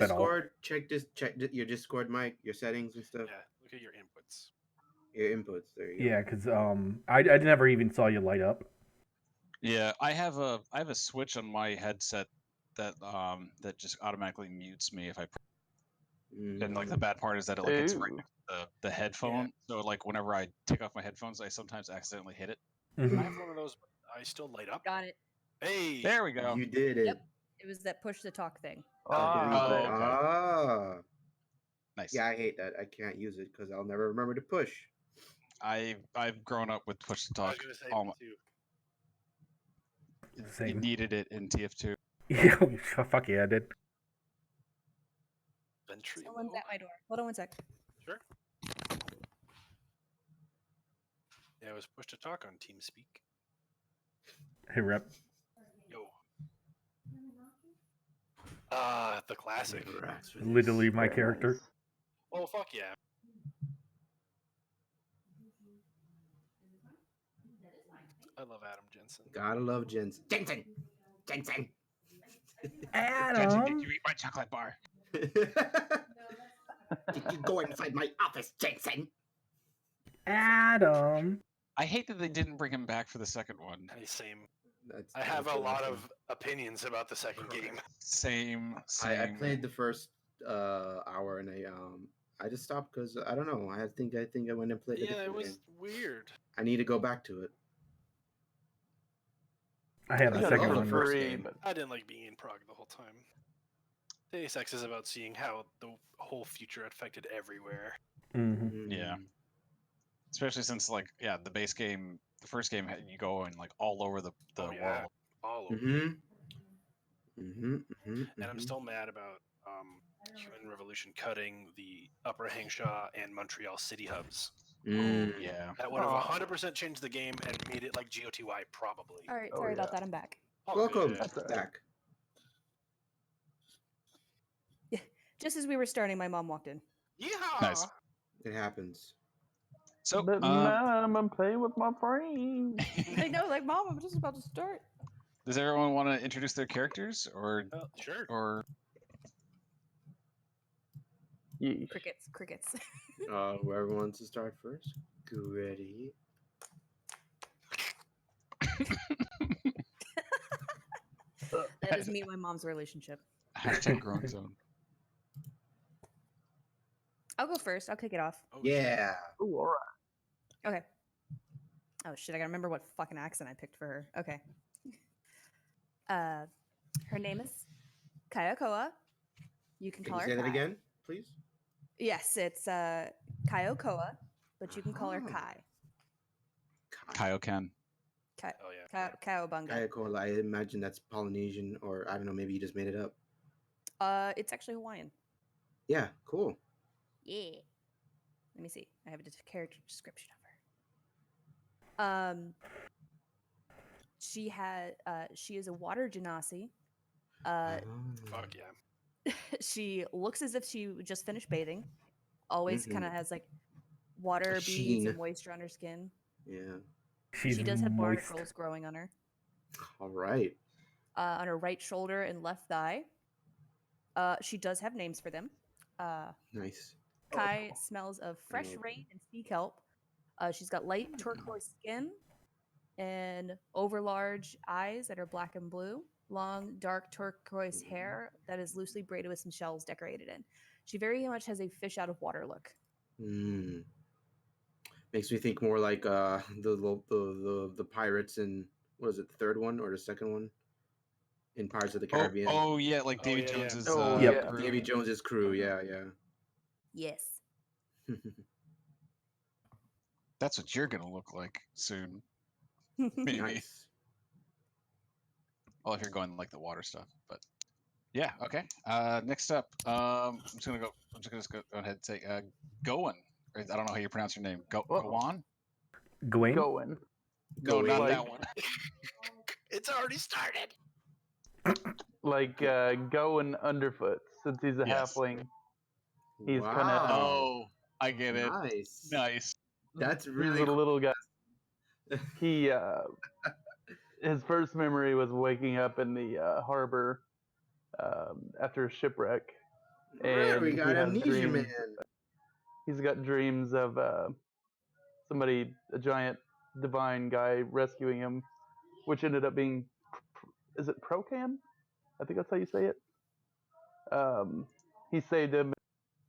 at all. Discord, check your Discord mic, your settings and stuff. Yeah, look at your inputs. Your inputs. There you go. Yeah, because I never even saw you light up. Yeah, I have a switch on my headset that just automatically mutes me if I. And like the bad part is that it's right next to the headphone. Yeah. So like whenever I take off my headphones, I sometimes accidentally hit it. Mm-hmm. I have one of those, but I still light up. Got it. Hey, there we go. You did it. Yep. It was that push to talk thing. Okay. Nice. Yeah, I hate that. I can't use it because I'll never remember to push. I've grown up with push to talk. You needed it in TF2. Yeah, fuck yeah, I did. Someone's at my door. Hold on one sec. Sure. Yeah, it was push to talk on TeamSpeak. Hey, Rep. Yo. The classic. Literally my character. Oh, fuck yeah. I love Adam Jensen. Gotta love Jensen. Jensen! Adam! Jensen, did you eat my chocolate bar? Did you go inside my office, Jensen? Adam! I hate that they didn't bring him back for the second one. Same. I have a lot of opinions about the second game. Same. I played the first hour and I just stopped because I don't know. I think I went and played it. Yeah, it was weird. I need to go back to it. I had the second one. First game. I didn't like being in Prague the whole time. Deus Ex is about seeing how the whole future affected everywhere. Mm-hmm. Yeah. Especially since, the base game, the first game, you go and all over the world. All over. And I'm still mad about Human Revolution cutting the Upper Hangshaw and Montreal city hubs. Yeah. That would have 100% changed the game and made it like GOTY, probably. All right, sorry about that. I'm back. Welcome back. Yeah, just as we were starting, my mom walked in. Yeah. Nice. It happens. So, Mom, I'm playing with my friends. I know, Mom, I'm just about to start. Does everyone want to introduce their characters, or sure? Or Crickets. Whoever wants to start first, go ready. That is me and my mom's relationship. #growing zone. I'll go first. I'll kick it off. Yeah. Ooh, all right. Okay. Oh shit! I gotta remember what fucking accent I picked for her. Okay. Her name is Kayakoa. You can call her. Say that Kai. again, please. Yes, it's Kayakoa, but you can call her Kai. Kaioken. Kai. Oh yeah. Kayobunga. Kayakoa. I imagine that's Polynesian, or I don't know. Maybe you just made it up. It's actually Hawaiian. Yeah. Cool. Yeah. Let me see. I have a character description of her. She is a water genasi. Fuck yeah. She looks as if she just finished bathing. Always kind of has water beads Sheen. and moisture on her skin. Yeah. She does have barnacles growing on her. All right. On her right shoulder and left thigh. She does have names for them. Nice. Kai smells of fresh rain and sea kelp. She's got light turquoise skin and overlarge eyes that are black and blue. Long, dark turquoise hair that is loosely braided with some shells decorated in. She very much has a fish out of water look. Makes me think more like the pirates in, what is it, the third one or the second one in Pirates of the Caribbean? Oh yeah, like Davy Jones's. Yep. Davy Jones's crew. Yeah. Yes. That's what you're gonna look like soon. Maybe. Nice. Well, if you're going like the water stuff, but yeah, okay. Next up, I'm just gonna go ahead and say Gowan. I don't know how you pronounce your name. Gowan. Gawain. Going. No, not that one. It's already started. Like going underfoot, since he's a halfling. He's kind of. Oh, I get it. Nice. That's really he's a little guy. He his first memory was waking up in the harbor after a shipwreck, Right, we And got he has amnesia, dreams. man. He's got dreams of somebody, a giant divine guy, rescuing him, which ended up being, is it Procan? I think that's how you say it. He saved him.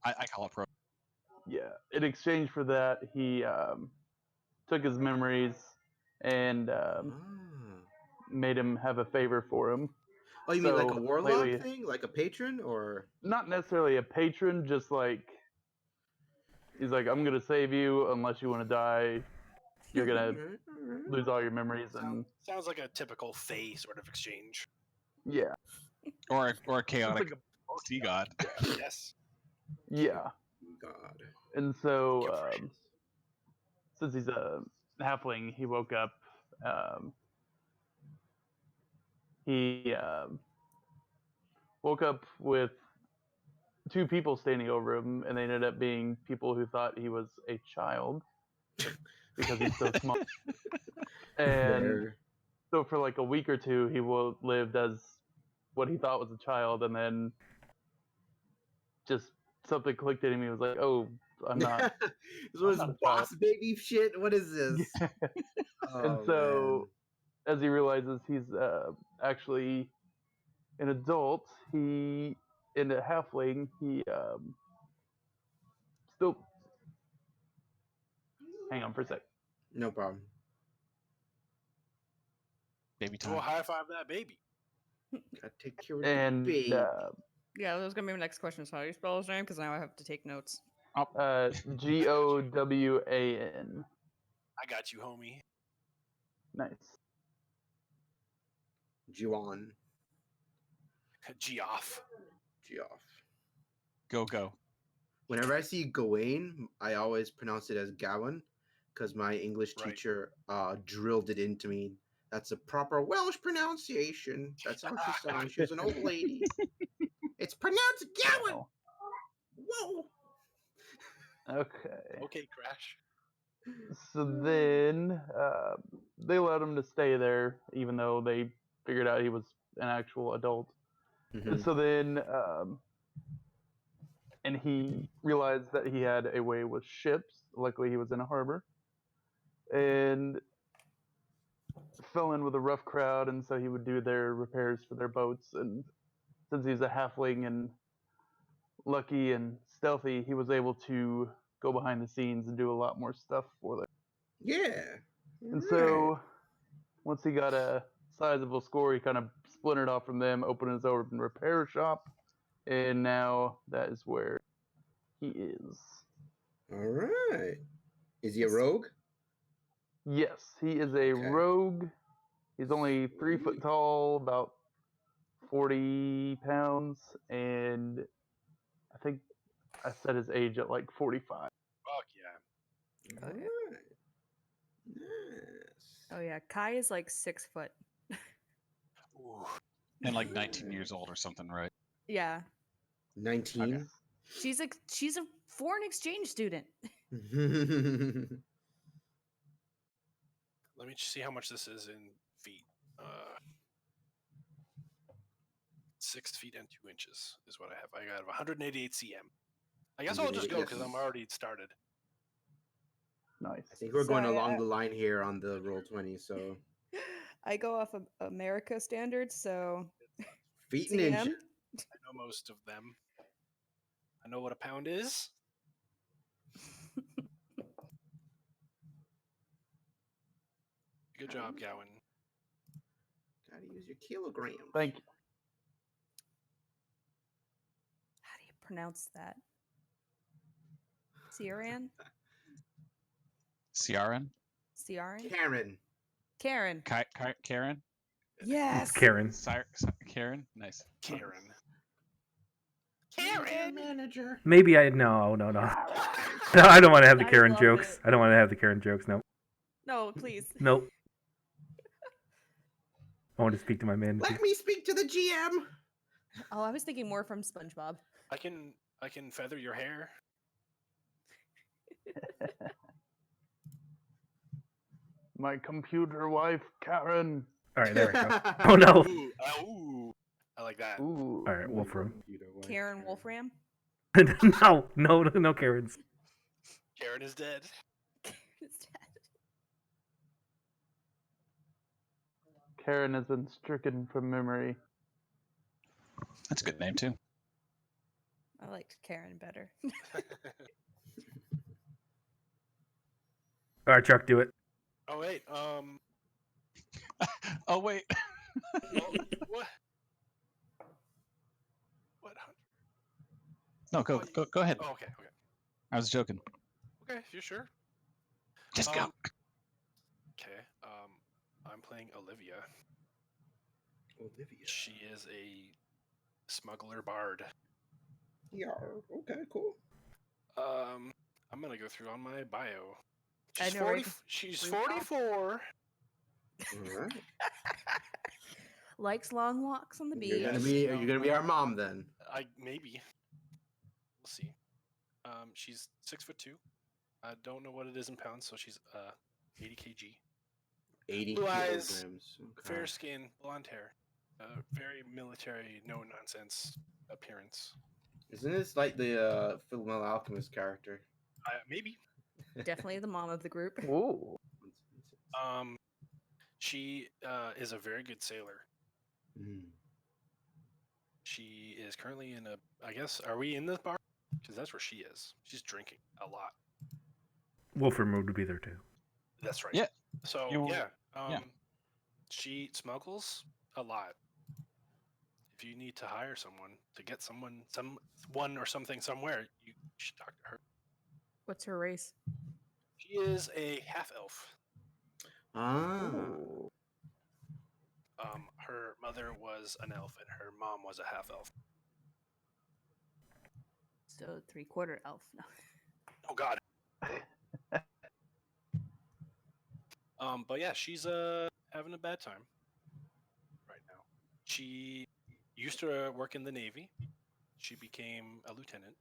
I call it pro. Yeah. In exchange for that, he took his memories and made him have a favor for him. Oh, you mean like a So, warlock lately- thing, like a patron, or Not necessarily a patron, just like he's like, I'm gonna save you unless you want to die. You're gonna lose all your memories and Sounds like a typical Fae sort of exchange. yeah, Or a chaotic like sea god. Yes. yeah. God. And so Capricious. since he's a halfling, he woke up. He woke up with two people standing over him, and they ended up being people who thought he was a child because he's so small. And There. so for like a week or two, he lived as what he thought was a child, and then just something clicked in him. He was like, "Oh, I'm not." This was not a boss baby shit. What is this? And Oh, so, as he realizes he's actually an adult, he in a halfling, he still. Hang on for a sec. man. No problem. Baby Go time. high five that baby. Gotta take care of And the baby. Yeah, that was gonna be my next question. So how do you spell his name? Because now I have to take notes. Gowan. I got you, homie. Nice. Giovanni. Geoff. Geoff. Go. Whenever I see Gawain, I always pronounce it as Gowan because my English Right. teacher drilled it into me. That's a proper Welsh pronunciation. That's how she sounds. She's an old lady. It's pronounced Gowan. Wow. Whoa. Okay. Okay, Crash. So then they let him to stay there, even though they figured out he was an actual adult. Mhm. And so then, and he realized that he had a way with ships. Luckily, he was in a harbor, and fell in with a rough crowd, and so he would do their repairs for their boats. And since he's a halfling and lucky and stealthy, he was able to go behind the scenes and do a lot more stuff for them. Yeah. And so, once he got a sizable score, he kind of splintered off from them, opened his own repair shop, and now that is where he is. All right. Is he a rogue? Yes, he is a Okay. rogue. He's only 3 foot tall, about 40 pounds, and I think I set his age at like 45. Fuck yeah. All Okay. right. Nice. Oh yeah, Kai is like 6 foot. Ooh. And like 19 years old or something, right? Yeah, 19. she's a foreign exchange student. Let me see how much this is in feet. 6 feet and 2 inches is what I have. I got 188 cm. I guess I'll just go because I'm already started. Nice. I think we're going Sorry, along the line here on the roll 20. So I go off of America standards, so feet and CM. inch. I know most of them. I know what a pound is. Good job, Gowan. Gotta use your kilograms. Thank you. How do you pronounce that? Ciaran? Ciaran? Ciaran? Karen. Karen. Karen? Yes. Karen. Karen? Nice. Karen. Karen manager. Maybe no. No, I don't want to have the I Karen love jokes. it. I don't want to have the Karen jokes. No. No, please. Nope. I want to speak to my manager. Let me speak to the GM. Oh, I was thinking more from SpongeBob. I can feather your hair. My computer wife, Karen. All right, there we go. Oh no. Ooh, ooh. I like that. Ooh. All right, Wolfram. Karen Wolfram. No, Karens. Karen is dead. Karen has been stricken from memory. That's a good name too. I liked Karen better. All right, Chuck, do it. Oh wait. Oh wait. What? What? No, go ahead. Oh, okay. I was joking. Okay, you sure? Just go. Okay. I'm playing Olivia. Olivia. She is a smuggler bard. Yeah. Okay. Cool. I'm gonna go through on my bio. I She's know, 40. right? She's Read off. 44. All right. Likes long walks on the beach. You're gonna Yes, be. Are you gonna be our mom then? Maybe. We'll see. She's 6'2". I don't know what it is in pounds, so she's 80 kg. 80 Blue eyes, kilograms. Okay. fair skin, blonde hair, very military, no nonsense appearance. Isn't this like the Fullmetal Alchemist character? Maybe. Definitely the mom of the group. Ooh. She is a very good sailor. Mm. She is currently in a. I guess are we in this bar? Because that's where she is. She's drinking a lot. Wolfram would be there too. That's right. Yeah. So Yeah. she smuggles a lot. If you need to hire someone to get someone or something somewhere, you should talk to her. What's her race? She is a half elf. Ah. Ooh. Her mother was an elf and her mom was a half elf. So 3/4 elf. No. Oh God. But yeah, she's having a bad time right now. She used to work in the Navy. She became a lieutenant.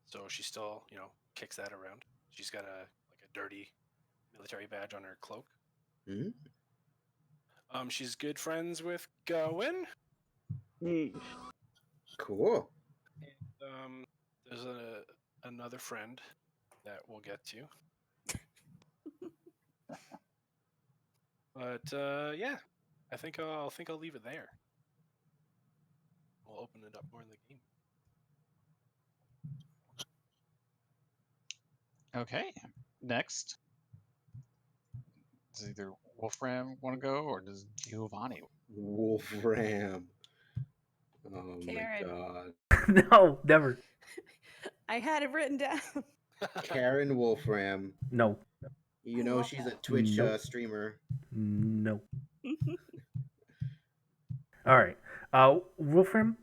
So she still, kicks that around. She's got a dirty military badge on her cloak. Mm. She's good friends with Gowan. Yeesh. Cool. And, there's another friend that we'll get to. But yeah, I think I'll leave it there. We'll open it up more in the game. Okay. Next. Does either Wolfram want to go or does Giovanni? Wolfram. Oh Karen. my God. No, never. I had it written down. Karen Wolfram. No, You I know love she's that. a Twitch Nope. streamer. no. All right. Wolfram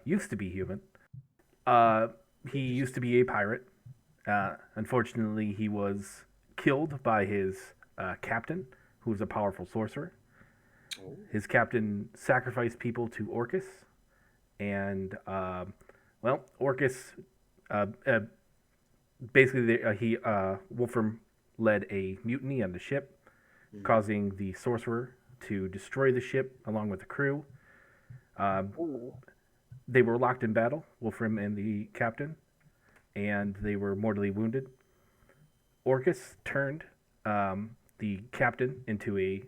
used to be human. He used to be a pirate. Unfortunately, he was killed by his captain, who was a powerful sorcerer. Oh. His captain sacrificed people to Orcus, and Orcus basically Wolfram led a mutiny on the ship, causing the sorcerer to destroy the ship along with the crew. They were locked in battle, Wolfram and the captain, and they were mortally wounded. Orcus turned the captain into a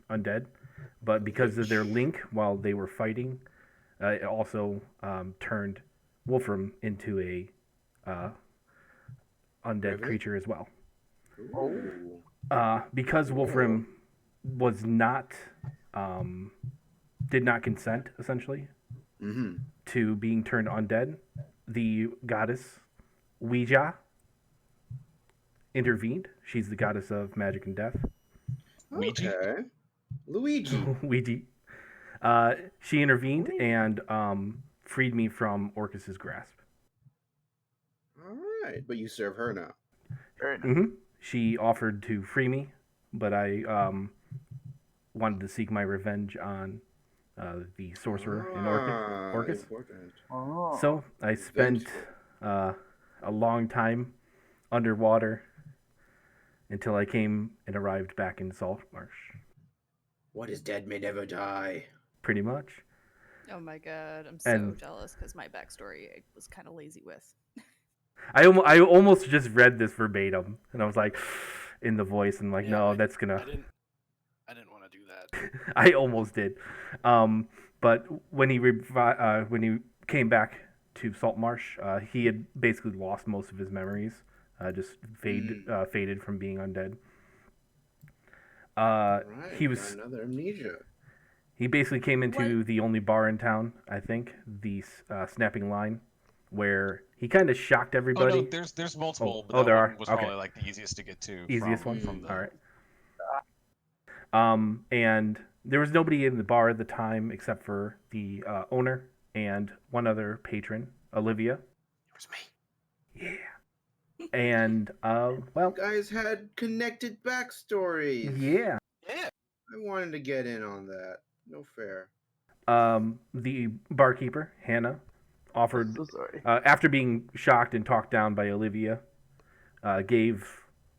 undead, but because of their link while they were fighting, it also turned Wolfram into a undead Revenant? creature as well. Oh. Because Wolfram was not did not consent essentially to being turned undead, the goddess Ouija intervened. She's the goddess of magic and death. Ouija? Okay. Luigi. Ouija. She intervened and freed me from Orcus's grasp. All right, but you serve her now. Very nice. She offered to free me, but I wanted to seek my revenge on the sorcerer in Orcus. Important. Oh. So I spent a long time underwater until I came and arrived back in Saltmarsh. What is dead may never die. Pretty much. Oh my god, I'm so And- jealous because my backstory I was kind of lazy with. I almost just read this verbatim, and I was like, in the voice, and like, Yeah, no, that's gonna. I didn't want to do that. I almost did, but when when he came back to Saltmarsh, he had basically lost most of his memories, just faded from being undead. Right, He got was another amnesia. he basically came into the only bar in town, I think, the Snapping Line, where he kind of shocked Oh everybody. no, there's multiple. Oh, But there that are? one was Okay. probably like the easiest to get to. Easiest from, one. From the, All right. And there was nobody in the bar at the time except for the owner and one other patron, Olivia. It was me. Yeah. And well, You guys had connected backstories. yeah. Yeah. I wanted to get in on that. No fair. The barkeeper, Hannah, offered So sorry. after being shocked and talked down by Olivia, gave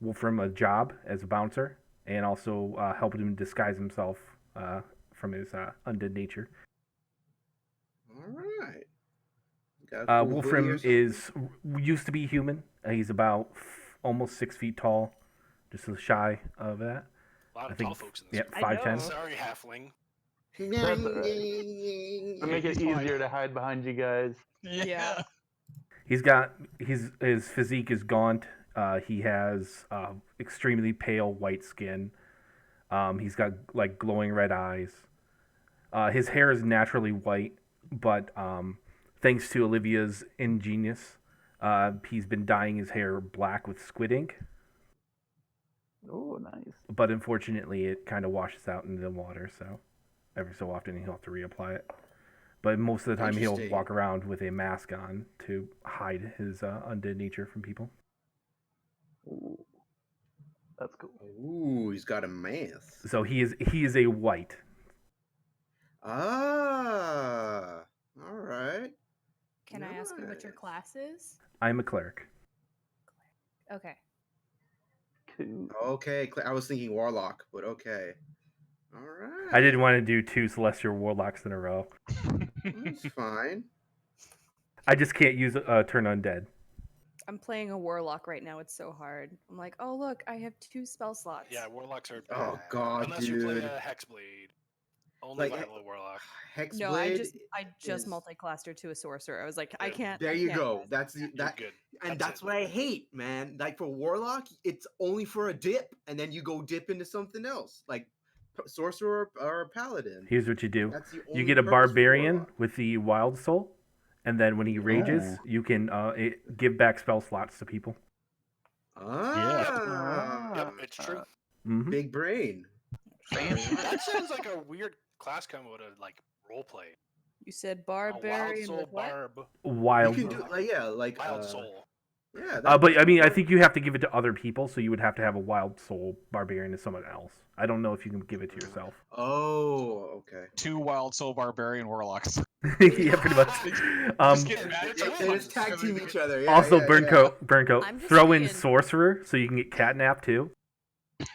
Wolfram a job as a bouncer and also helped him disguise himself from his undead nature. All right. Got a cool hoodie or Wolfram something? used to be human. He's about almost 6 feet tall, just shy of that. A lot I of think tall folks in this. yeah, I 5'10". know. Sorry, halfling. That's all right. To make it He's fine. easier to hide behind you guys. Yeah. He's got his physique is gaunt. He has extremely pale white skin. He's got like glowing red eyes. His hair is naturally white, but thanks to Olivia's ingenious, he's been dyeing his hair black with squid ink. Oh, nice. But unfortunately, it kind of washes out into the water, so every so often he'll have to reapply it. But most of the time, he'll Interesting. walk around with a mask on to hide his undead nature from people. Ooh. That's cool. Ooh, he's got a mask. So he is a white. Ah, all right. Can I ask you what your Nice. class is? I'm a cleric. Okay. Cool. Okay, I was thinking warlock, but okay. All right. I didn't want to do 2 celestial warlocks in a row. That's fine. I just can't use turn undead. I'm playing a warlock right now. It's so hard. I'm like, oh look, I have 2 spell slots. Yeah, warlocks are. Oh, bad. God, Unless you play dude. a hexblade. Only Like, viable warlock. Hexblade. No, I just is- multi-classed her to a sorcerer. I was like, I Yeah, can't. There I you can't, go. guys. That's the, You're that, good. and That's that's it. what I hate, man. Like for warlock, it's only for a dip, and then you go dip into something else, like sorcerer or a paladin. Here's what you do. That's the You only get a purpose for barbarian warlock. with the wild soul, and then when he rages, you can give back spell slots to people. Ah, Yep, it's true. Hmm big brain. That sounds like a weird class combo to like roleplay. You said A wild barbarian soul with what? barb. Wild. You can do like Wild soul. Yeah, But I mean, I think you have to give it to other people, so you would have to have a wild soul barbarian to someone else. I don't know if you can give it to yourself. Oh, okay. 2 wild soul barbarian warlocks. Yeah, pretty much. Just get mad They at They you. just tag team each other. Yeah, Also, yeah, Burncoat. I'm just Throw in saying- sorcerer, so you can get catnap too.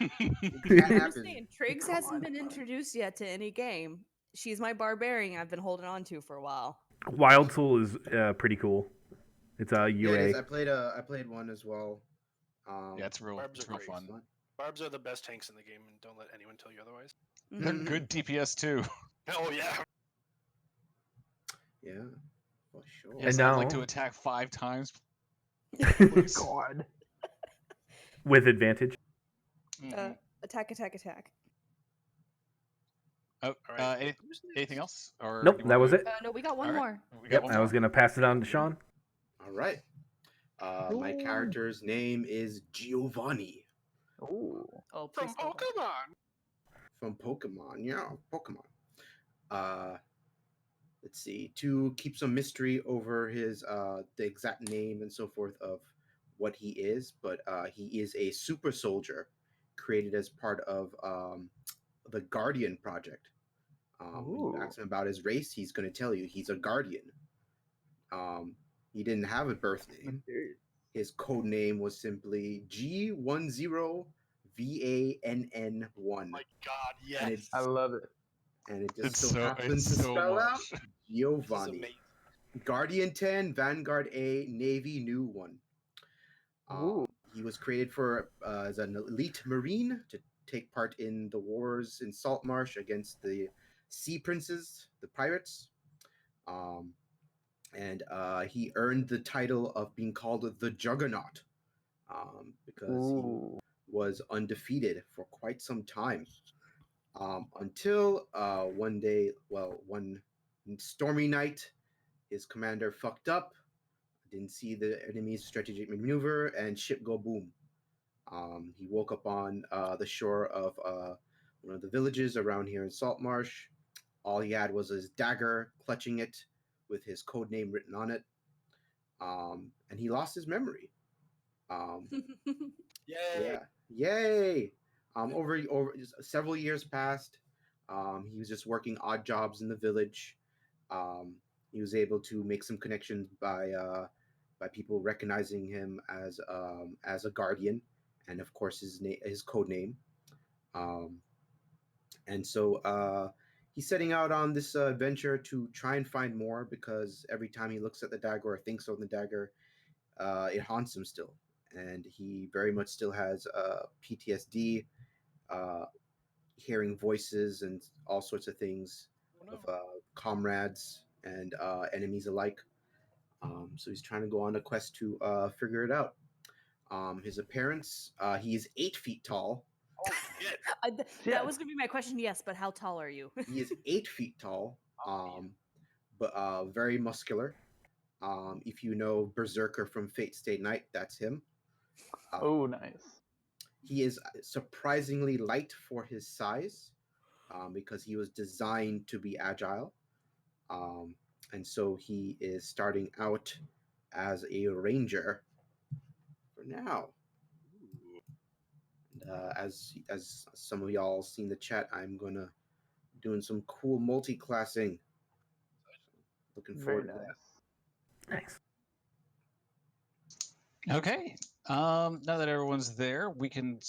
Yeah. I'm Catnap just is saying, Triggs hasn't been God. introduced yet to any game. She's my barbarian I've been holding on to for a while. Wild soul is pretty cool. It's a Yeah, UA. it is. I played one as well. Yeah, it's real Barbs are great. fun. Barbs are the best tanks in the game, and don't let anyone tell you otherwise. They're Mhm. good DPS too. Oh yeah. Yeah, for sure. Yes, And I'd like now- to attack 5 times. God. With advantage. Mhm. Attack. Oh, All right. anything else? Or Nope, do you that wanna was move? it. No, we got one All right. more. We got Yep, one I was more. gonna pass it on to Sean. All right. My character's name is Giovanni Ooh. Oh, From please spell that. Pokemon. from Pokemon. Yeah, Pokemon. Let's see. To keep some mystery over his the exact name and so forth of what he is, but he is a super soldier created as part of the Guardian Project. When you Ooh. ask him about his race, he's going to tell you he's a Guardian. He didn't have a birth name. His code name was simply G10VANN1. My God, yes. And it I love it. and it just It's so so, happens it's to so spell out much. Giovanni. amazing. Guardian 10, Vanguard A, Navy New 1. Ooh. He was created for as an elite marine to take part in the wars in Saltmarsh against the Sea Princes, the pirates. And he earned the title of being called the Juggernaut because he Ooh. was undefeated for quite some time. Until one day, one stormy night, his commander fucked up, didn't see the enemy's strategic maneuver, and ship go boom. He woke up on the shore of one of the villages around here in Saltmarsh. All he had was his dagger, clutching it with his code name written on it. And he lost his memory. Yay! Yay! Over several years passed. He was just working odd jobs in the village. He was able to make some connections by people recognizing him as a guardian, and of course his code name. And so he's setting out on this adventure to try and find more, because every time he looks at the dagger or thinks on the dagger, it haunts him still, and he very much still has PTSD, hearing voices and all sorts of things Oh, of comrades and enemies alike. So he's trying to go on a quest to figure it out. His appearance, he is 8 feet tall. Oh shit! That was going to be my question. Yes, but how tall are you? He is 8 feet tall, but very muscular. If you know Berserker from Fate Stay Night, that's him. Oh, nice. He is surprisingly light for his size, because he was designed to be agile. And so he is starting out as a ranger for now. And, as some of y'all seen the chat, I'm gonna doing some cool multi-classing. Looking forward Very to nice. that. Nice. Okay. Now that everyone's there, we can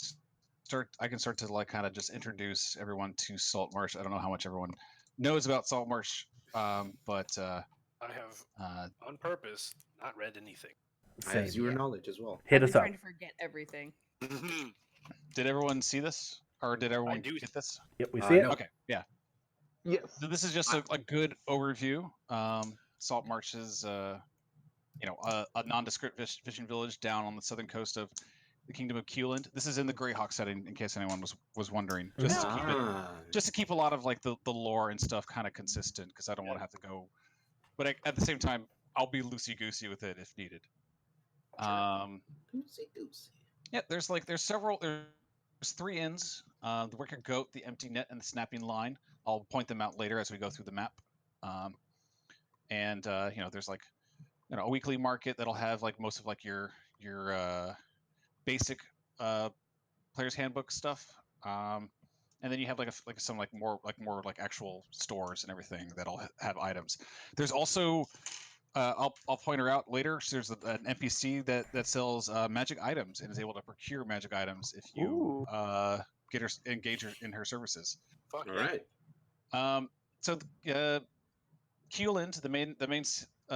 start. I can start to like kind of just introduce everyone to Saltmarsh. I don't know how much everyone knows about Saltmarsh, but I have on purpose not read anything. I have Same. zero Yeah. knowledge as well. Hit I've been us up. trying to forget everything. did everyone see this, or did everyone do. get this? Yep, we see it. No. Okay, yeah. Yes. So this is just a good overview. Saltmarsh is a nondescript fishing village down on the southern coast of the Kingdom of Kuland. This is in the Greyhawk setting, in case anyone was wondering. Just to keep it, just to keep a lot of like the lore and stuff kind of consistent, because I don't want to have to go. But at the same time, I'll be loosey goosey with it if needed. Yeah, there's 3 inns: the wicker goat, the empty net, and the snapping line. I'll point them out later as we go through the map. And there's like a weekly market that'll have like most of like your basic player's handbook stuff. And then you have some more actual stores and everything that'll have items. There's also I'll point her out later. There's an NPC that sells magic items and is able to procure magic items if you engage her in her services. Fuck All yeah. right. So Kuland, the main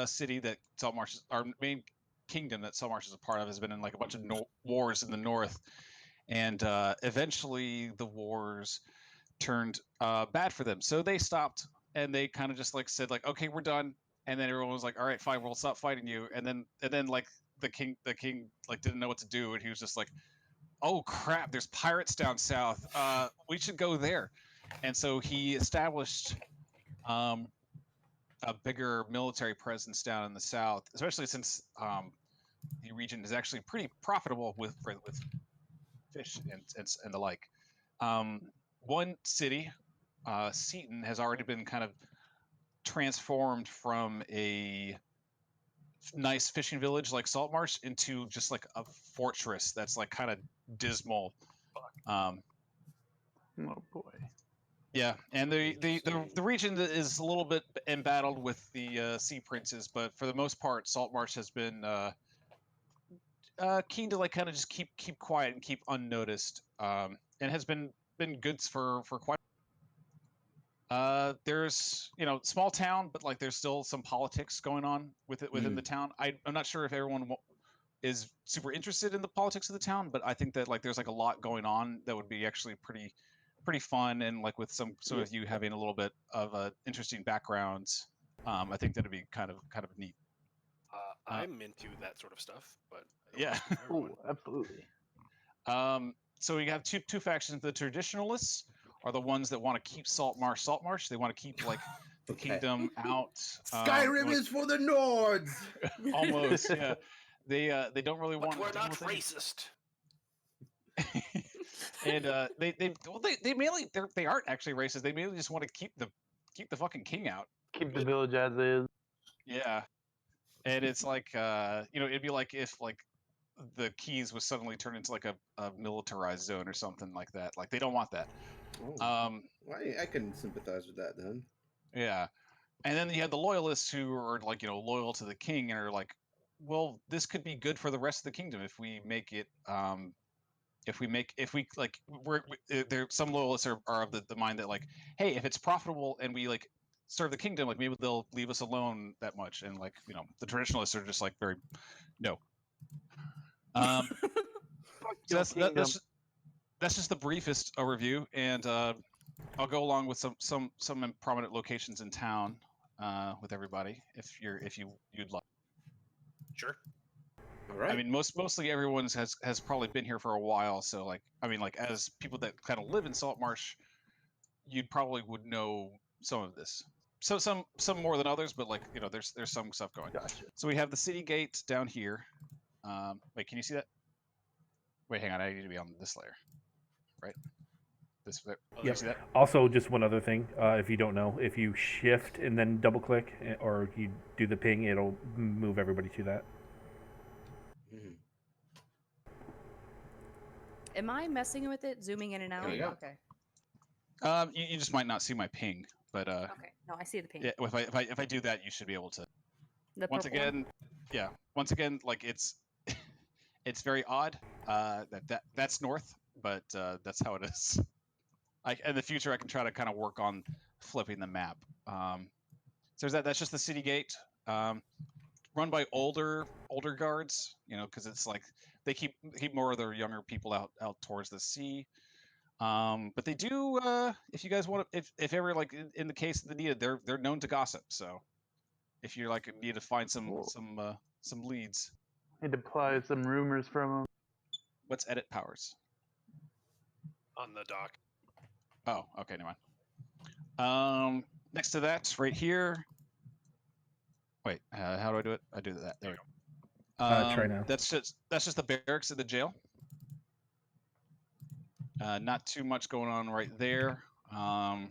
city that Saltmarsh, our main kingdom that Saltmarsh is a part of, has been in like a bunch of wars in the north, and eventually the wars turned bad for them. So they stopped, and they kind of just like said like, okay, we're done. And then everyone was like, all right, fine, we'll stop fighting you. And then like the king like didn't know what to do, and he was just like, oh crap, there's pirates down south. We should go there. And so he established a bigger military presence down in the south, especially since the region is actually pretty profitable with fish and the like. One city, Seaton, has already been kind of transformed from a nice fishing village like Saltmarsh into just like a fortress that's like kind of dismal. Oh boy. Yeah, and the region is a little bit embattled with the sea princes, but for the most part, Saltmarsh has been keen to like kind of just keep quiet and keep unnoticed, and has been good for quite. There's small town, but like there's still some politics going on within the town. I'm not sure if everyone is super interested in the politics of the town, but I think that like there's like a lot going on that would be actually pretty fun, and like with some of you having a little bit of interesting backgrounds, I think that'd be kind of neat. I'm into that sort of stuff, but I don't Yeah. speak for everyone. Oh, absolutely. So we have two factions. The traditionalists are the ones that want to keep Saltmarsh. They want to keep like the kingdom out. Skyrim is for the Nords. Almost, yeah. They don't really want But we're to deal not with any- racist. and they mainly they aren't actually racist. They mainly just want to keep the fucking king out. Keep the village as is. Yeah, and it's like it'd be like if like the Keys was suddenly turned into like a militarized zone or something like that. Like they don't want that. Well, I can sympathize with that then. Yeah, and then you have the loyalists who are like loyal to the king and are like, well, this could be good for the rest of the kingdom if we make it there some loyalists are of the mind that like, hey, if it's profitable and we like serve the kingdom, like maybe they'll leave us alone that much. And like the traditionalists are just like very no. So that's just the briefest overview, and I'll go along with some prominent locations in town with everybody if you'd like. Sure. All right. I mean, mostly everyone has probably been here for a while, so like I mean, like as people that kind of live in Saltmarsh, you probably would know some of this. So some more than others, but like there's some stuff going. Gotcha. So we have the city gate down here. Wait, can you see that? Wait, hang on. I need to be on this layer, right? This. Oh, Yep. See that? Also, just one other thing, if you don't know, if you shift and then double click, or you do the ping, it'll move everybody to that. Mhm. Am I messing with it, zooming in and out? There you go. Okay. You just might not see my ping, but Okay. No, I see the ping. yeah, if I do that, you should be able to. The Once purple one? again, like it's it's very odd. That's north, but that's how it is. In the future, I can try to kind of work on flipping the map. So there's that. That's just the city gate, run by older guards. Because it's like they keep more of their younger people out towards the sea. But they do. If you guys want to, if ever like in the case of the needed, they're known to gossip. So if you're like need to find some leads. Need to apply some rumors from him. What's edit powers? On the dock. Oh, okay, never mind. Next to that, right here. Wait, how do I do it? I do that. There we go. Try now. That's just the barracks of the jail. Not too much going on right there. I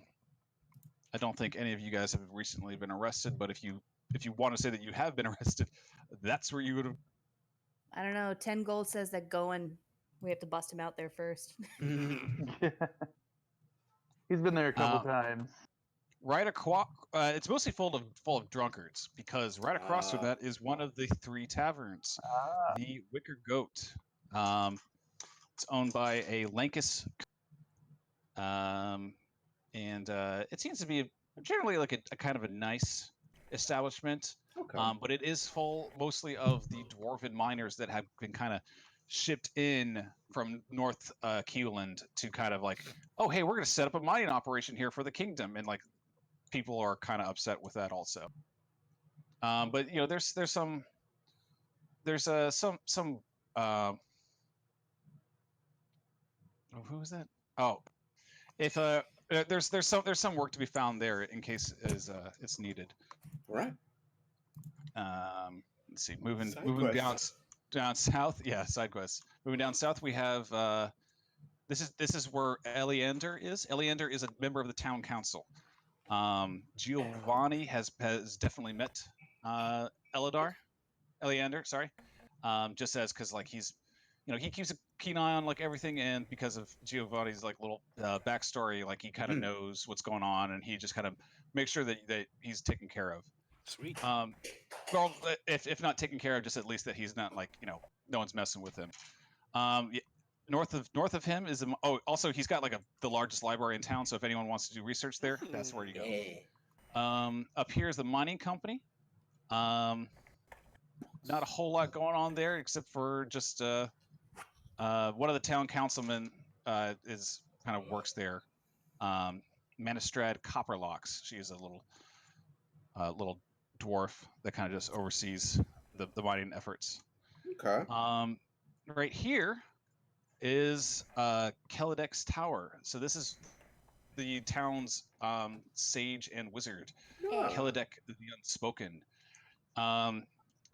don't think any of you guys have recently been arrested, but if you want to say that you have been arrested, that's where you would have. I don't know. 10 gold says that Gowan, we have to bust him out there first. He's been there a couple times. Right across, it's mostly full of drunkards because right across from that is one of the 3 taverns, the Wicker Goat. It's owned by a Lankus, and it seems to be generally like a kind of a nice establishment. Okay. But it is full mostly of the dwarven miners that have been kind of shipped in from North Keeland to kind of like, oh hey, we're going to set up a mining operation here for the kingdom, and like people are kind of upset with that also. But there's some who is that? Oh, if there's some work to be found there in case it's needed. All right. Let's see. Moving quests. down south. Yeah, side quests. Moving down south, we have this is where Eleander is. Eleander is a member of the town council. Giovanni has definitely met Eleander. Sorry, just as because like he's he keeps a keen eye on like everything, and because of Giovanni's like little backstory, like he kind of knows what's going on, and he just kind of makes sure that he's taken care of. Sweet. Well, if not taken care of, just at least that he's not like no one's messing with him. north of him is also he's got like the largest library in town. So if anyone wants to do research there, that's where you go. Yeah. Up here is the mining company. Not a whole lot going on there except for just one of the town councilmen is kind of works there. Manistrad Copperlocks. She is a little dwarf that kind of just oversees the mining efforts. Okay. Right here is Keledek's Tower. So this is the town's sage and wizard, Keledek the Unspoken.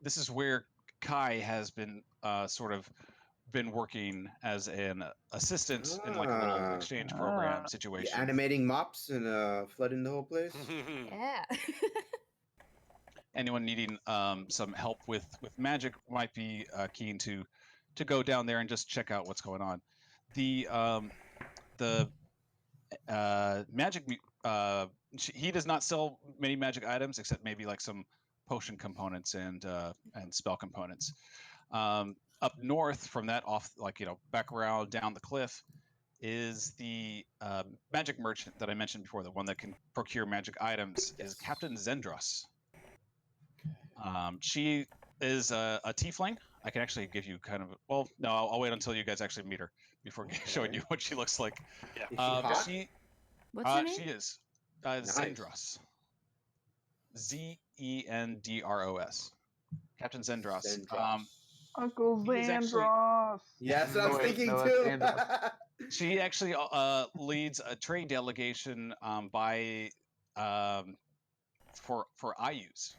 This is where Kai has been sort of been working as an assistant in like a little exchange program You situation. animating mops and flooding the whole place. Yeah. Anyone needing some help with magic might be keen to go down there and just check out what's going on. The magic he does not sell many magic items except maybe like some potion components and spell components. Up north from that, off like back around down the cliff, is the magic merchant that I mentioned before, the one that can procure magic items. Is Captain Zendros. She is a tiefling. I can actually give you kind of I'll wait until you guys actually meet her before showing you what she looks like. Yeah. Is she hot? What's her name? She is Nice. Zendros. Zendros. Captain Zendros. Uncle He is actually- Zandros. Yeah, that's what I was Wait, thinking no, too. that's Andros. She actually leads a trade delegation by for Ayus.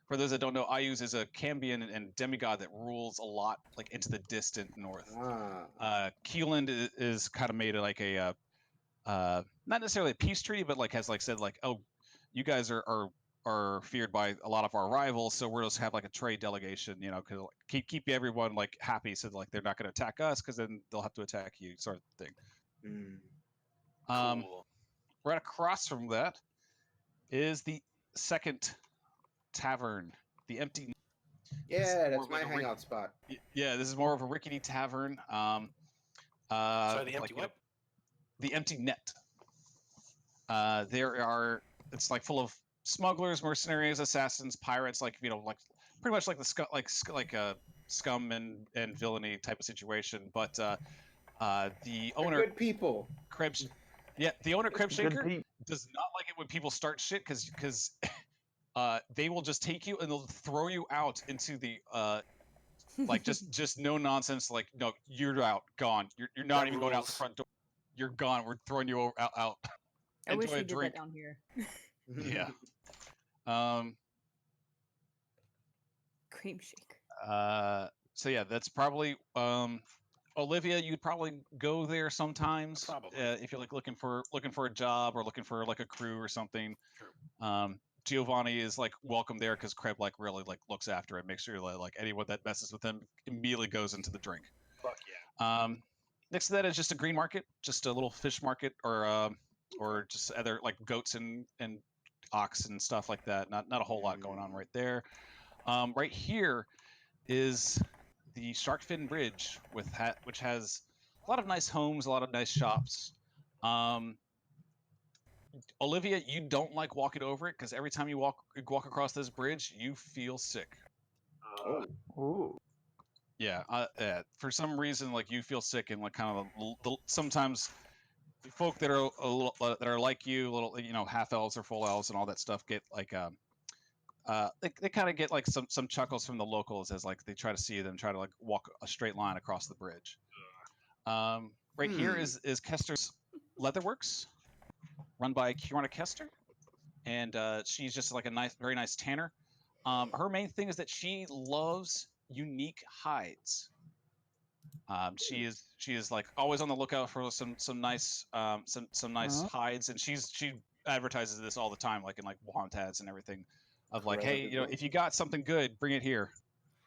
For those that don't know, Ayus is a Cambion and demigod that rules a lot like into the distant north. Keeland is kind of made like a not necessarily a peace treaty, but like has like said like, oh, you guys are feared by a lot of our rivals, so we'll just have like a trade delegation, cause keep everyone like happy, so like they're not going to attack us, because then they'll have to attack you, sort of thing. Cool. Right across from that is the second tavern, the Empty. Yeah, that's my hangout spot. Yeah, this is more of a rickety tavern. Sorry, the empty what? The Empty Net. It's like full of smugglers, mercenaries, assassins, pirates, like like pretty much like the scum and villainy type of situation. But the owner, good people. Krebs, the owner Krebshaker Good does not like it when people start shit because they will just take you and they'll throw you out into the like just no nonsense, like, no, you're out, gone. You're not even going out the front door. You're gone. We're throwing you out. I wish Enjoy we a did drink. that down here. Yeah. Cream shake. So yeah, that's probably Olivia. You'd probably go there sometimes, Probably. if you're like looking for a job or looking for like a crew or something. True. Giovanni is like welcome there because Kreb like really like looks after it, makes sure like anyone that messes with him immediately goes into the drink. Fuck yeah. Next to that is just a green market, just a little fish market, or just other like goats and ox and stuff like that. Not a whole lot going on right there. Right here is the Sharkfin Bridge which has a lot of nice homes, a lot of nice shops. Olivia, you don't like walking over it because every time you walk across this bridge, you feel sick. Ooh. Yeah, for some reason, like you feel sick, and like kind of sometimes folk that are like you, little half elves or full elves and all that stuff, get like they kind of get like some chuckles from the locals as like they try to see them try to like walk a straight line across the bridge. Right here is Kester's Leatherworks, run by Kiana Kester, and she's just like a very nice tanner. Her main thing is that she loves unique hides. She is like always on the lookout for some nice hides, and she advertises this all the time, like in like want ads and everything, of like, hey, if you got something good, bring it here.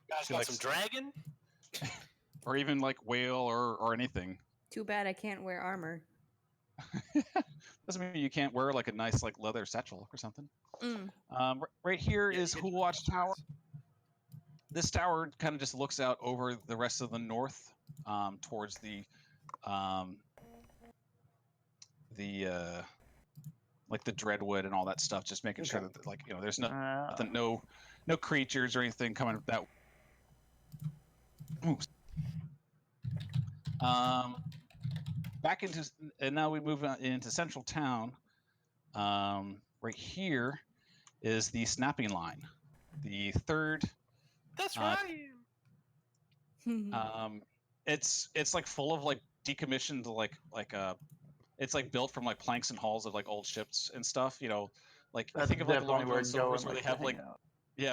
Guys got some dragon, or even like whale or anything. Too bad I can't wear armor. Doesn't mean you can't wear like a nice like leather satchel or something. Mm. Right here is Who Watch Tower. this tower kind of just looks out over the rest of the north, towards the like the Dreadwood and all that stuff. Just making sure that like there's nothing, no creatures or anything coming that. Oops. Back into, and now we move into central town. Right here is the snapping line, the third. That's right. It's like full of like decommissioned it's like built from like planks and hulls of like old ships and stuff. Like That's think of like definitely long where term Gowan servers where they likes to have hang like out.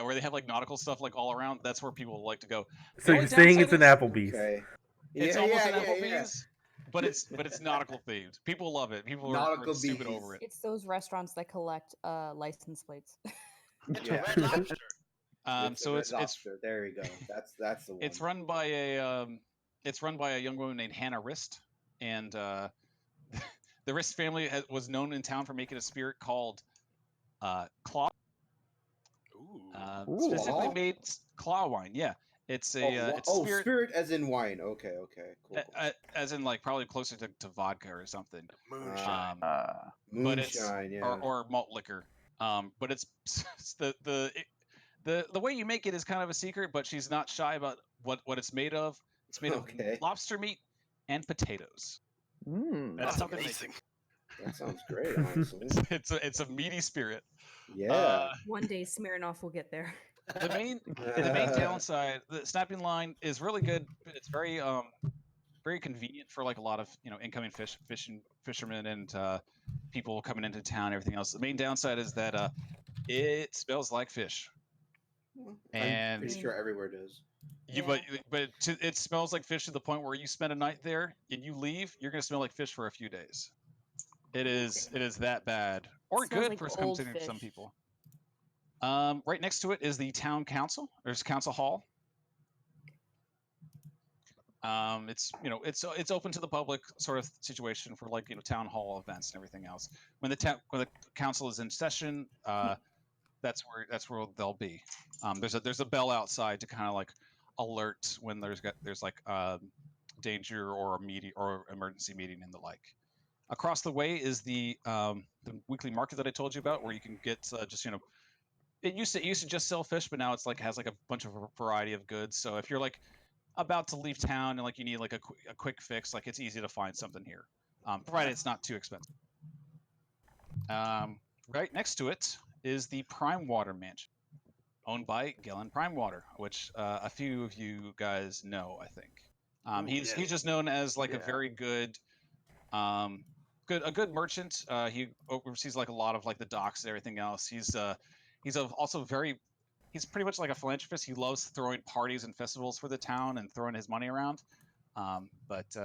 where they have like nautical stuff like all around. That's where people like to go. So you're saying it's an Applebee's? Okay. It's almost an Applebee's, but it's nautical themed. People love it. People are stupid over it. It's those restaurants that collect license plates. It's a Red Lobster. So it's there we go. That's the one. It's run by a young woman named Hannah Rist, and the Rist family was known in town for making a spirit called Claw. Specifically made claw wine. Yeah, it's a it's spirit as in wine. Okay, cool. As in like probably closer to vodka or something. Moonshine. Moonshine, or malt liquor. But it's the way you make it is kind of a secret, but she's not shy about what it's made of. It's made of lobster meat and potatoes. That's amazing. That sounds great, honestly. It's a meaty spirit. Yeah. One day Smirnoff will get there. The main downside, the snapping line is really good. It's very very convenient for like a lot of incoming fishermen and people coming into town and everything else. The main downside is that it smells like fish. I'm pretty sure everywhere does. It smells like fish to the point where you spend a night there and you leave, you're gonna smell like fish for a few days. It is that bad, or good like for some people. Right next to it is the town council. There's council hall. It's open to the public sort of situation for like town hall events and everything else. When the council is in session, that's where they'll be. There's a bell outside to kind of like alert when there's like danger or a meeting or emergency meeting and the like. Across the way is the weekly market that I told you about, where you can get just it used to just sell fish, but now it's like has like a bunch of variety of goods. So if you're like about to leave town and like you need like a quick fix, like it's easy to find something here, provided it's not too expensive. Right next to it is the Prime Water Mansion, owned by Gillen Prime Water, which a few of you guys know, I think. He's just known as like a very good a good merchant. He oversees like a lot of like the docks and everything else. He's pretty much like a philanthropist. He loves throwing parties and festivals for the town and throwing his money around. But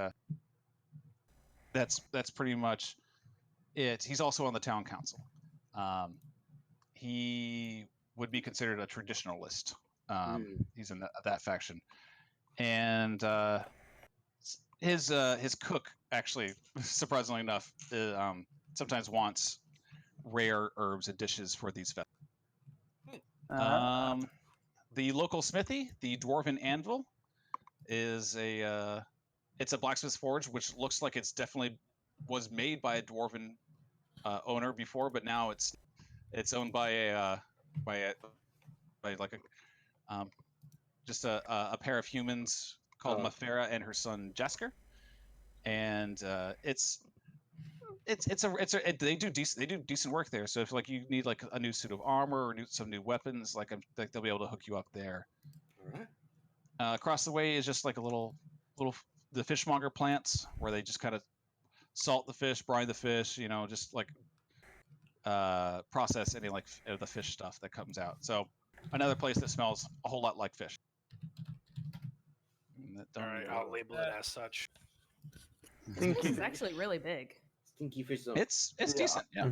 that's pretty much it. He's also on the town council. He would be considered a traditionalist. He's in that faction, and his cook actually, surprisingly enough, sometimes wants rare herbs and dishes for these festivals. The local smithy, the Dwarven Anvil, is it's a blacksmith's forge, which looks like it's definitely was made by a dwarven owner before, but now it's owned by just a pair of humans called Mafera and her son Jasker, and they do decent work there. So if like you need like a new suit of armor or some new weapons, like they'll be able to hook you up there. All right. Across the way is just like a little the fishmonger plants where they just kind of salt the fish, brine the fish, just like process any like the fish stuff that comes out. So another place that smells a whole lot like fish. All right, I'll label it as such. It's actually really big. Stinky fish zone. It's decent. Yeah.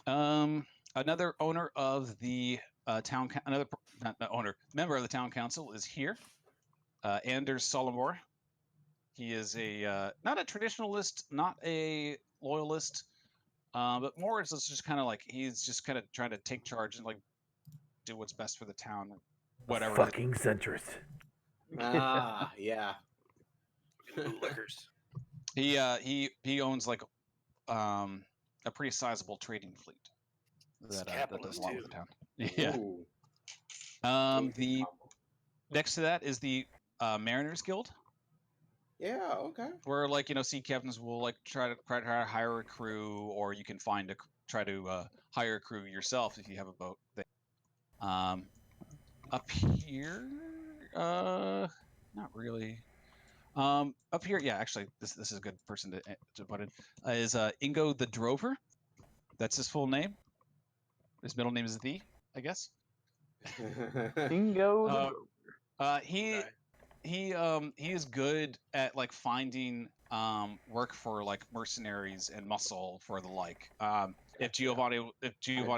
Mm-hmm. Another owner of the member of the town council is here. Anders Solomor. He is not a traditionalist, not a loyalist, but more is just kind of like he's just kind of trying to take charge and like do what's best for the town. whatever. Fucking centrist. Ah, yeah. Bootlickers. He owns like a pretty sizable trading fleet It's that does capitalist a lot too. with the town. Yeah. Ooh. The next to that is the Mariners Guild, Yeah. Okay. where like sea captains will like try to hire a crew, or you can try to hire a crew yourself if you have a boat. Up here, not really. Up here, yeah, actually, this is a good person to put in. Is Ingo the Drover? That's his full name. His middle name is I guess. Bingo. He is good at like finding work for like mercenaries and muscle for the like. If Giovanni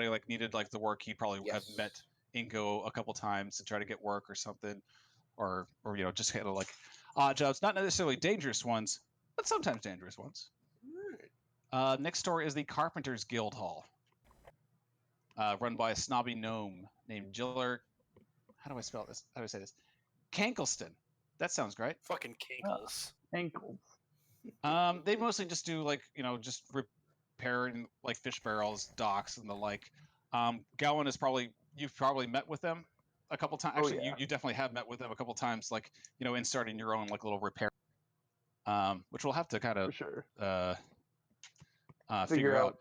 like needed like the work, he'd probably have Yes. met Ingo a couple times to try to get work or something, or just handle like odd jobs, not necessarily dangerous ones, but sometimes dangerous ones. Alright. Next door is the Carpenters Guild Hall, run by a snobby gnome named Jiller. How do I spell this? How do I say this? Kankleston. That sounds great. Fucking cankles. Ankles. They mostly just do like just repairing like fish barrels, docks, and the like. Gowan is you've probably met with them a couple times. Oh, Actually, yeah. you definitely have met with them a couple times, like in starting your own like little repair, which we'll have to kind For of sure. figure out.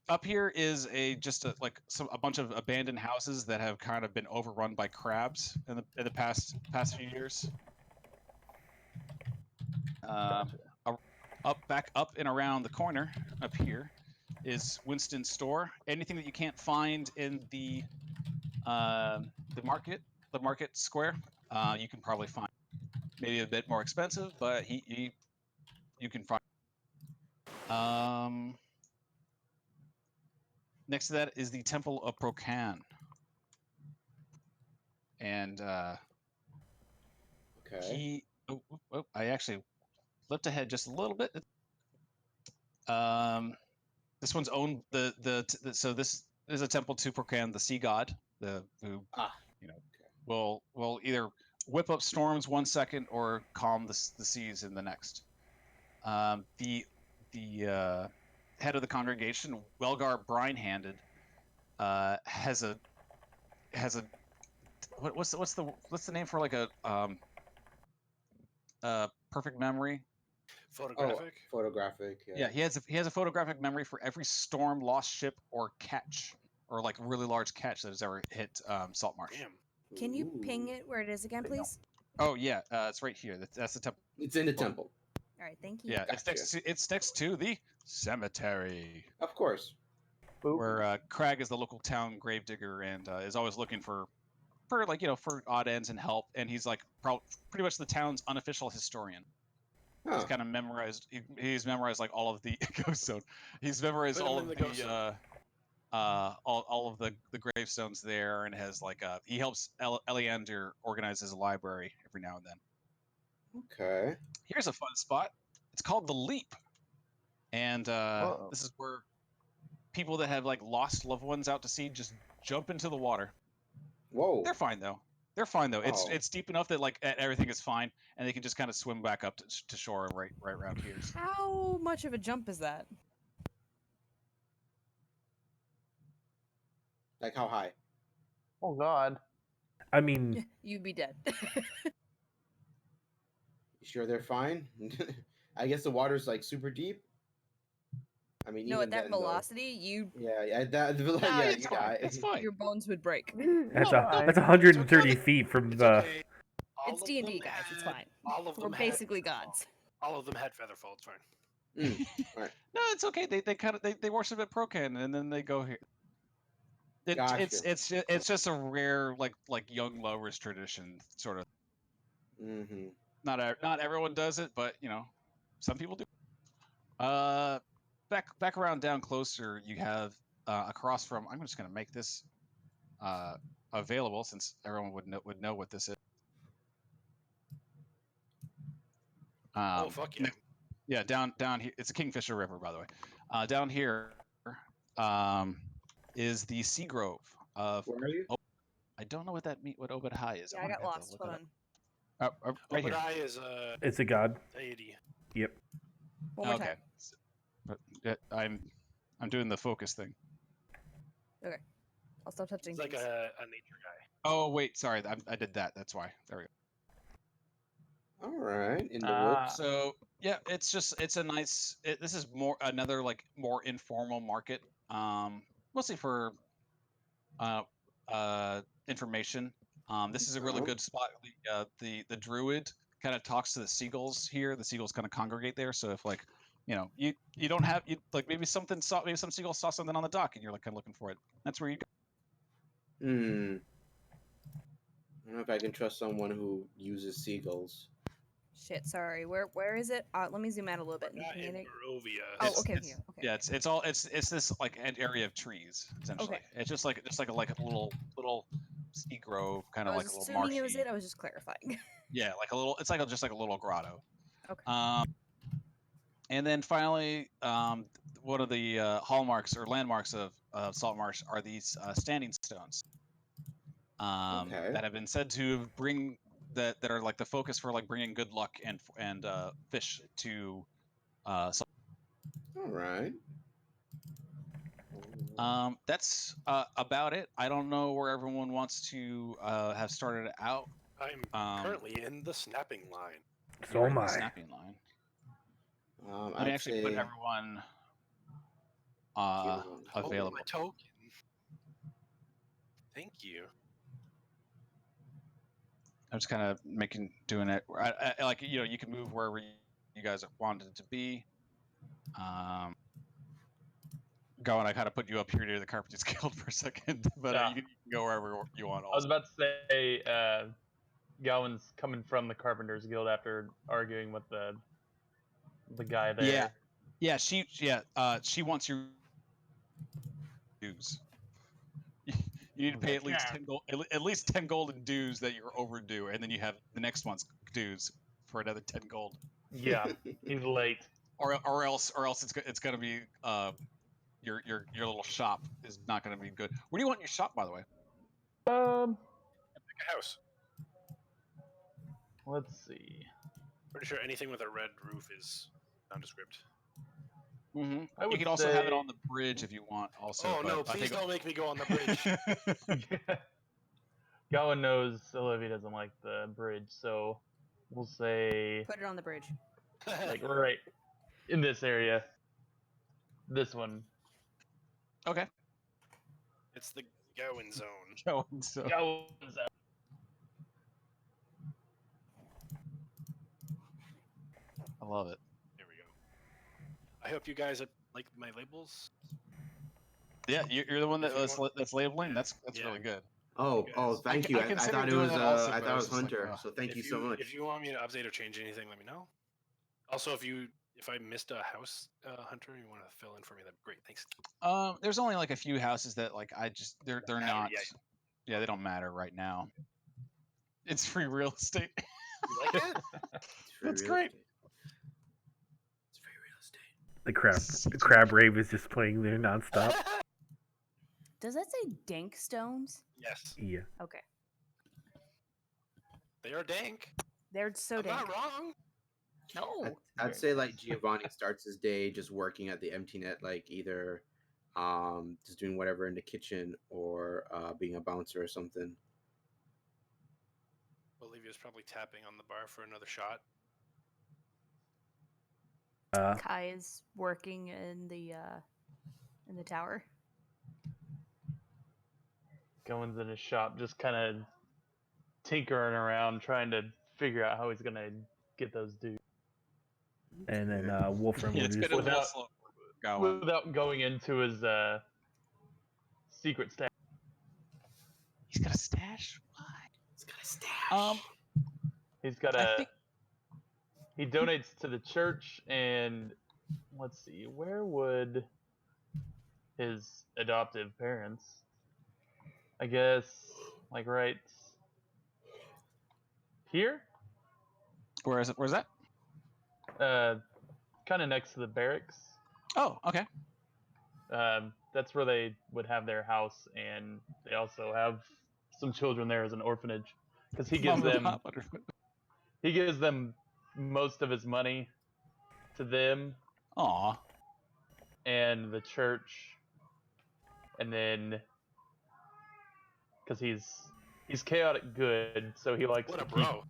Up here is a bunch of abandoned houses that have kind of been overrun by crabs in the past few years. Back up and around the corner up here is Winston's store. Anything that you can't find in the market square, you can probably find. Maybe a bit more expensive, but you can find. Next to that is the Temple of Procan, and Okay. I actually flipped ahead just a little bit. This one's owned so this is a temple to Procan, the sea god, who will either whip up storms one second or calm the seas in the next. The head of the congregation, Welgar Brinehanded, has a what's the name for like a perfect memory? Photographic. Oh, photographic. Yeah, he has a photographic memory for every storm, lost ship, or catch, or like really large catch that has ever hit Saltmarsh. Damn. Can you Ooh. ping it where it is again, please? Oh yeah, it's right here. That's the temple. It's in the temple. All right, thank you. Yeah, Gotcha. it's next to the cemetery, Of course. Boop. where Crag is the local town gravedigger and is always looking for odd ends and help, and he's like pretty much the town's unofficial historian. He's kind of memorized. He's memorized like all of the ghost zone. He's memorized all of all of the gravestones there, and has like he helps Eleander organize his library every now and then. Okay. Here's a fun spot. It's called the Leap, and this is where people that have like lost loved ones out to sea just jump into the water. Whoa. They're fine though. It's deep enough that like everything is fine, and they can just kind of swim back up to shore right around here. How much of a jump is that? Like how high? Oh, God. I mean, You'd be dead. You sure they're fine? I guess the water's like super deep. I mean, no, even at that then, though. velocity, you Yeah, It's you fine. die. It's fine. your bones would break. that's Fine. that's 130 feet from It's the. okay. It's D&D, guys. It's fine. All of We're them had basically feather gods. fall. All of them had feather fall. It's fine. Right. No, it's okay. They worship at Procan, and then they go here. Gotcha. It's just a rare like young lovers tradition sort of. Mm-hmm. Not everyone does it, but some people do. Back around down closer, you have across from. I'm just gonna make this available since everyone would know what this is. Oh fuck yeah! Yeah, down here. It's a Kingfisher River, by the way. Down here is the Sea Grove of. Where are you? I don't know what that what Obed High is. Yeah, I I'm got gonna have to lost. look Hold that on. up. Oh, right here. Obadiah is a It's a god. deity. Yep. One more Okay. time. But I'm doing the focus thing. Okay. I'll stop touching He's like things. a nature guy. Oh wait, sorry, I did that. That's why. There we go. All right, in the Ah. woods. So yeah, it's a nice. This is another like more informal market. Mostly for information. This is a really good spot. The druid kind of talks to the seagulls here. The seagulls kind of congregate there. So if like you don't have like maybe some seagulls saw something on the dock and you're like kind of looking for it. That's where you go. I don't know if I can trust someone who uses seagulls. Shit, sorry. Where is it? Let me zoom out a little bit. We're not in Can you- Barovia. Oh, It's- okay, it's- here. Okay. Yeah, it's this like an area of trees essentially. Okay. It's just like a little sea grove, kind I of was like a little assuming marshy. it was it. I was just clarifying. Yeah, like a little. It's like just like a little grotto. Okay. And then finally, one of the hallmarks or landmarks of Saltmarsh are these standing stones Okay. that have been said to bring that are like the focus for like bringing good luck and fish to. All right. That's about it. I don't know where everyone wants to have started out. I'm currently in the snapping line. So You're am in the I. snapping line. Let me I'd actually say put everyone Giovanni. available. Oh, my token. Thank you. I'm just kind of doing it. Like you can move wherever you guys wanted to be. Gowan, I kind of put you up here near the Carpenters Guild for a second, but Yeah. you can go wherever you want. I was Also, about to say, Gowan's coming from the Carpenters Guild after arguing with the guy there. yeah, she wants your dues. You need to pay at least 10 gold, at least 10 golden dues that you're overdue, and then you have the next month's dues for another 10 gold. Yeah, he's late. Or else it's gonna be your little shop is not gonna be good. Where do you want your shop, by the way? Pick a house. Let's see. Pretty sure anything with a red roof is nondescript. Mm-hmm. I You would can also have it say- on the bridge if you want. Also, Oh but no! I Please think don't make me go on the bridge. Gowan knows Olivia doesn't like the bridge, so we'll say Put it on the bridge. like right in this area. This one. Okay. It's the Gowan zone. So Gowan's out. I love it. There we go. I hope you guys like my labels. Yeah, you're the one If you that's labeling. That's Yeah. really good. Oh, Guys. thank you. I considered thought it doing was that also, I but thought it was it's just like, Hunter. ugh. So thank you so much. If you want me to update or change anything, let me know. Also, if I missed a house, Hunter, you want to fill in for me, that'd be great. Thanks. There's only like a few houses that like they're matter not. yet. Yeah, they don't matter right now. It's free real estate. You like it? It's free That's real great. estate. It's free real estate. The crab rave is just playing there nonstop. Does that say dank stones? Yes, Yeah. Okay. they are dank. They're so I'm dank. not wrong. No. I'd say like Giovanni starts his day just working at the empty net, like either just doing whatever in the kitchen or being a bouncer or something. Olivia's probably tapping on the bar for another shot. Kai is working in the tower. Gowan's in his shop, just kind of tinkering around, trying to figure out how he's gonna get those dudes And then Okay. Wolfram Yeah, will it's just been a little Without- slow going. without going into his secret stash. He's got a stash. Why? It's got a stash. He's got I a. think- He donates to the church, and let's see, where would his adoptive parents? I guess, like right here, Where is it? Where's that? kind of next to the barracks. Oh, okay. That's where they would have their house, and they also have some children there as an orphanage because he Mom gives and them Pop under- most of his money to them Aw. and the church, and then because he's chaotic good, so he likes What to a keep. bro.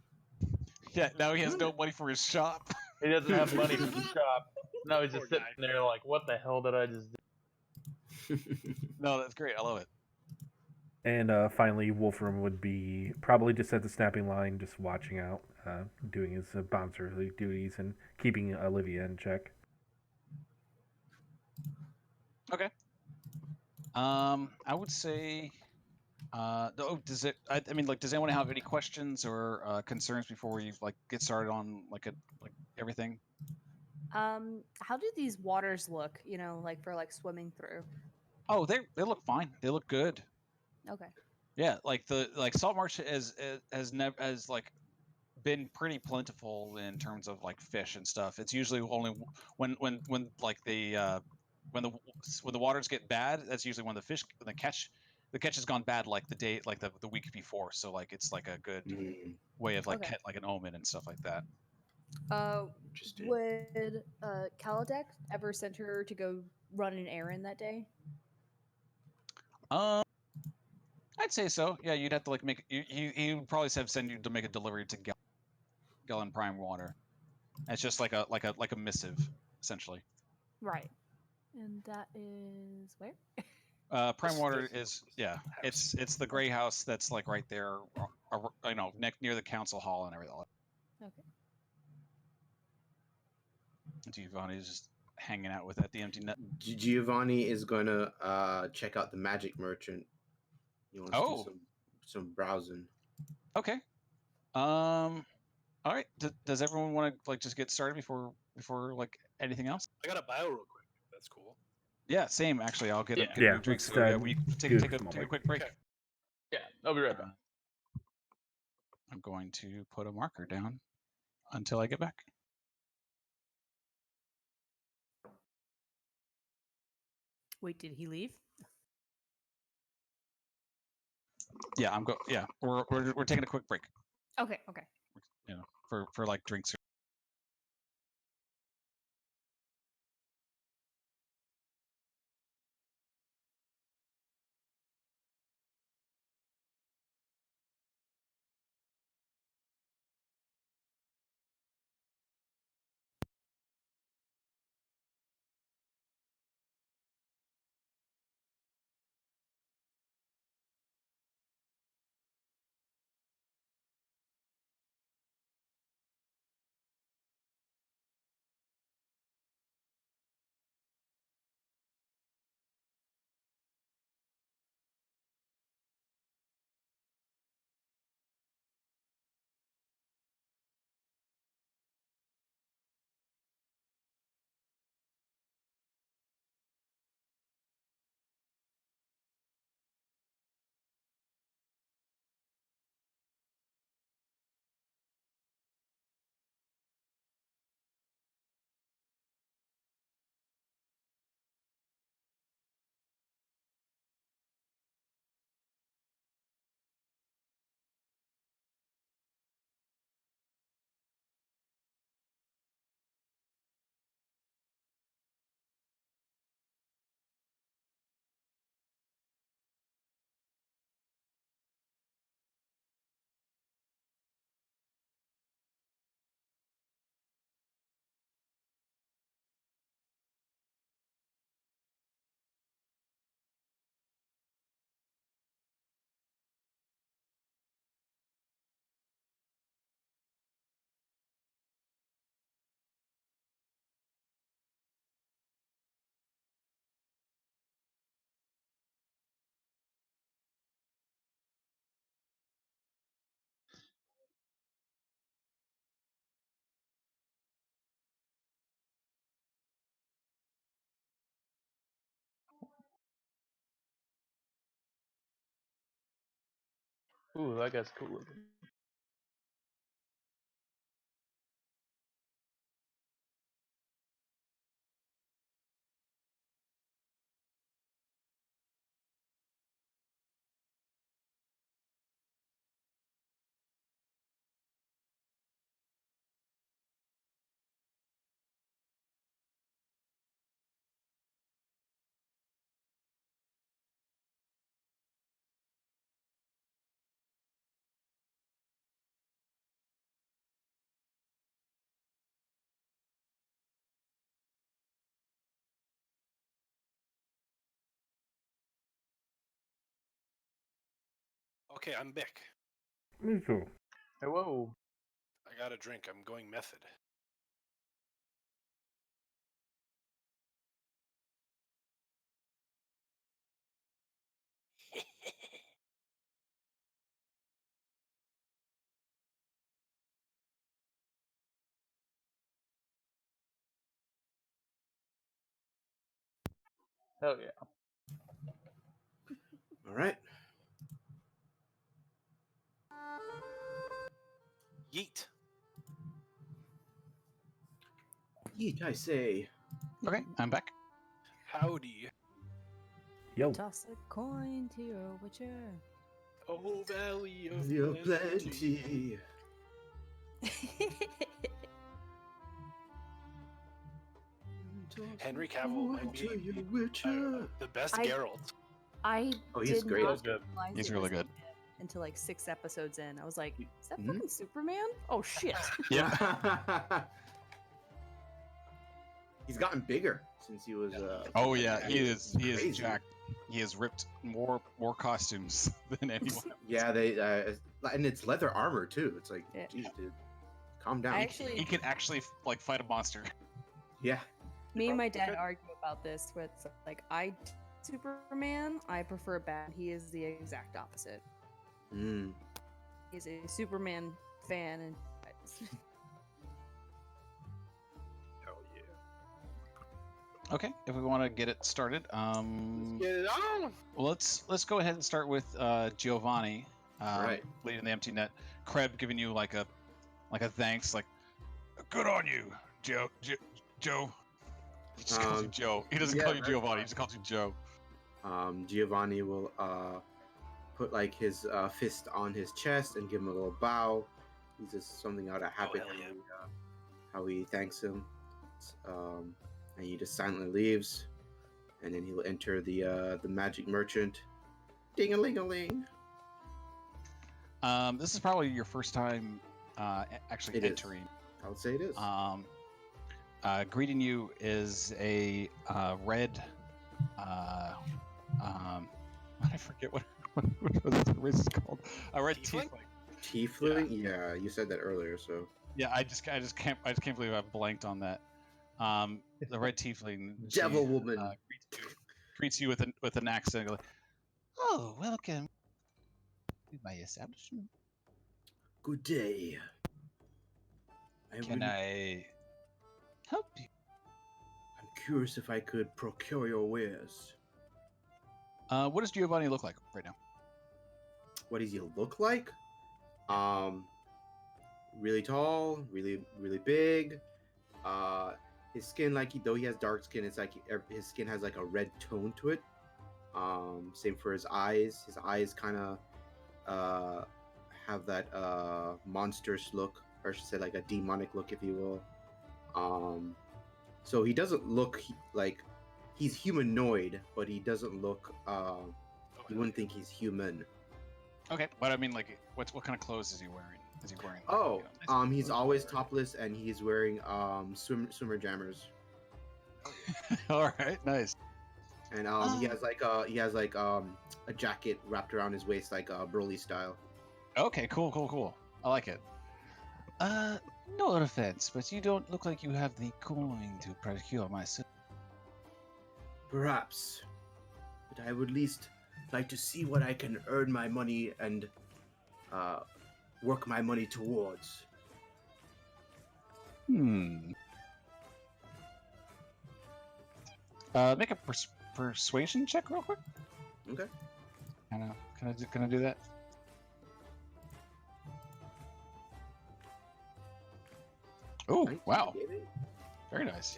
Yeah, now he has no money for his shop. He doesn't have money for the shop. No, he's Poor just sitting guy. there like, what the hell did I just do? No, that's great. I love it. And finally, Wolfram would be probably just at the snapping line, just watching out, doing his bouncerly duties and keeping Olivia in check. Okay. I would say. Does it? I mean, like, does anyone have any questions or concerns before we like get started on like everything? How do these waters look? You know, like for like swimming through. Oh, they look fine. They look good. Okay. Yeah, like the Saltmarsh has never has like been pretty plentiful in terms of like fish and stuff. It's usually only when like when the when the waters get bad. That's usually when the catch has gone bad like the day like the week before. So like it's like a good way of like Okay. like an omen and stuff like that. Interesting. Would Kaladek ever send her to go run an errand that day? I'd say so. Yeah, you'd have to like make he would probably send you to make a delivery to Gallon Prime Water. It's just like a missive essentially. Right. And that is where? Prime This- Water this is yeah. house. It's the gray house that's like right there, you know, near the council hall and everything. Okay. Giovanni is just hanging out with at the empty net. Giovanni is gonna check out the magic merchant. He wants to Oh. do some browsing. Okay. All right. Does everyone want to like just get started before like anything else? I got a bio real quick. That's cool. Yeah, same. Actually, I'll get Yeah. a Yeah, drink. let's, So yeah, we do a take small a break. quick break. Okay. Yeah, I'll be right back. I'm going to put a marker down until I get back. Wait, did he leave? Yeah, Yeah, we're taking a quick break. Okay. Okay. You know, for like drinks. Ooh, that guy's cool looking. Okay, I'm Bick. Me too. Hey, whoa. I got a drink. I'm going method. Hell yeah. All right. Yeet. Yeet, I say. Okay, I'm back. Howdy. Yo. Toss a coin to your witcher. Oh, valley of Your plenty. plenty. Henry Cavill might be To your I don't witcher. know, the best I- Geralt. I Oh, he's did great. not Good. realize He's it really was good. him until like 6 episodes in. I was like, is that Mhm. fucking Superman? Oh shit. Yeah. He's gotten bigger since he was. Oh yeah, he he's is crazy. jacked. He has ripped more costumes than anyone. Yeah, they and it's leather armor too. It's like, Yeah. geez, dude, calm down. I He actually, can actually like fight a monster. Yeah. me and my probably dad could. argue about this with like, Superman, I prefer Batman. He is the exact opposite. Mm. He's a Superman fan and Hell yeah. Okay, if we want to get it started, Let's get it on. well, let's go ahead and start with Giovanni, Right. leading the empty net. Kreb giving you like a thanks, like good on you, Joe. Joe. He just calls you Joe. He doesn't yeah, call you that's Giovanni. fine. He just calls you Joe. Giovanni will put like his fist on his chest and give him a little bow. He's just something out of habit hell yeah. how he thanks him. And he just silently leaves, and then he'll enter the magic merchant. Ding a ling a ling. This is probably your first time actually It is. entering. I would say it is. Greeting you is a red. I forget what the race is called. A red Tiefling? tiefling. Tiefling? Yeah, you said that earlier. So Yeah, I just can't believe I've blanked on that. The red tiefling. Devil woman. Greets you with an accent. Like, oh, welcome to my establishment. Good day. Can I help you? I'm curious if I could procure your wares. What does Giovanni look like right now? What does he look like? Really tall, really big. His skin, though he has dark skin, it's like his skin has like a red tone to it. Same for his eyes. His eyes kind of have that monstrous look, or I should say like a demonic look, if you will. So he doesn't look like he's humanoid, but he doesn't look. You wouldn't think he's human. Okay, but I mean, like, what kind of clothes is he wearing? Is he wearing? Oh, nice he's clothes? always topless, and he's wearing swimmer jammers, All right, nice. and he has a jacket wrapped around his waist, like Broly style. Okay, cool. I like it. No offense, but you don't look like you have the coin to procure my service. Perhaps, but I would at least like to see what I can earn my money and work my money towards. Make a persuasion check real quick. Okay. Can I do that? Oh, wow. Very nice.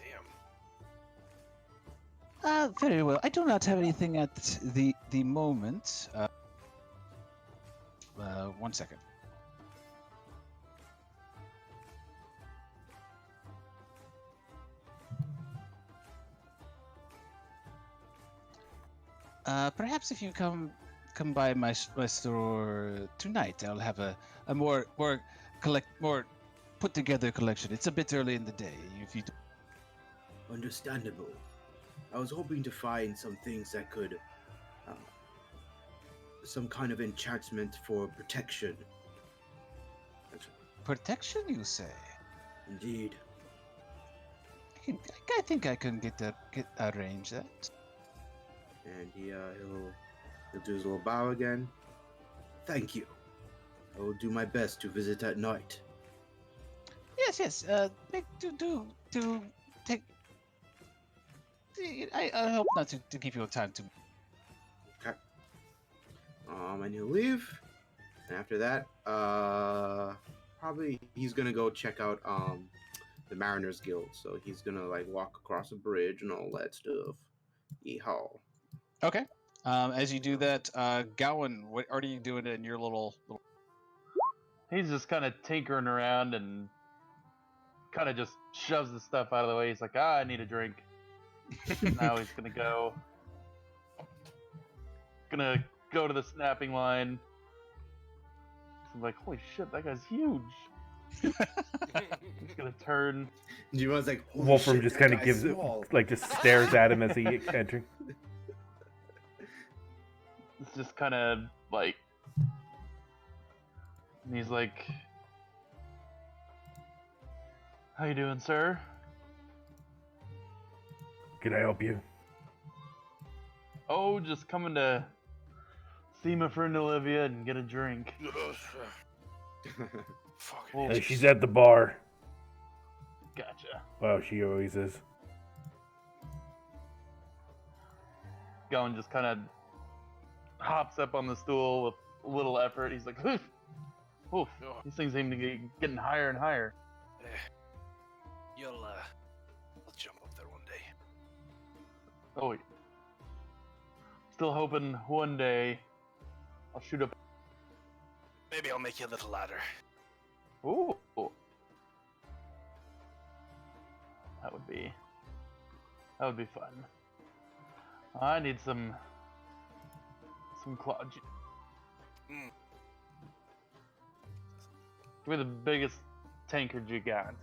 Damn. Very well. I do not have anything at the moment. 1 second. Perhaps if you come by my store tonight, I'll have a more put together collection. It's a bit early in the day. If you Understandable. I was hoping to find some things that could some kind of enchantment for protection. Protection, you say? Indeed. I think I can get arrange that. And he'll do his little bow again. Thank you. I will do my best to visit at night. Yes. Do take. I hope not to give you time to. Okay. And he'll leave. And after that, probably he's gonna go check out the Mariners Guild. So he's gonna like walk across a bridge and all that stuff. Yeehaw. Okay. As you do that, Gowan, what are you doing in your little? He's just kind of tinkering around and kind of just shoves the stuff out of the way. He's like, I need a drink. Now he's gonna go to the snapping line. I'm like, holy shit, that guy's huge. He's gonna turn. Giovanni's like, holy Wolfram shit, just that kind of guy's gives small. it, like, just stares at him as he enters. It's just kind of like, and he's like, how you doing, sir? Can I help you? Oh, just coming to see my friend Olivia and get a drink. Fuck. Well, Hey, she's at the bar. Gotcha. Wow, she always is. Gowan just kind of hops up on the stool with a little effort. He's like, oof, oof. These things seem to be getting higher and higher. I'll jump up there one day. Oh, yeah. Still hoping one day I'll shoot up. Maybe I'll make you a little ladder. Ooh. That would be fun. I need some claw juice. Mm. Give me the biggest tankard you got.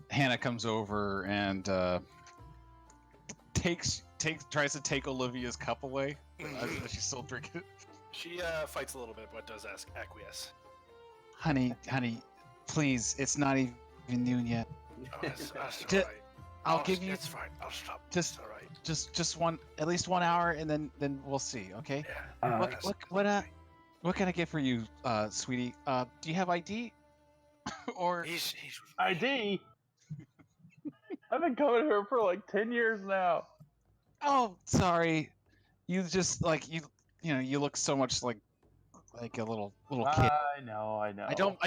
Hannah comes over and tries to take Olivia's cup away. She's still drinking it. She fights a little bit, but does acquiesce. Honey, please, it's not even noon yet. Oh, that's Ju- all right. I'll give you It's fine. I'll stop. just- It's all right. just at least 1 hour, and then we'll see. Okay. Yeah. What can I get for you, sweetie? Do you have ID? Or He's ID? I've been coming here for like 10 years now. oh, sorry, you just like you you look so much like a little kid. I know. I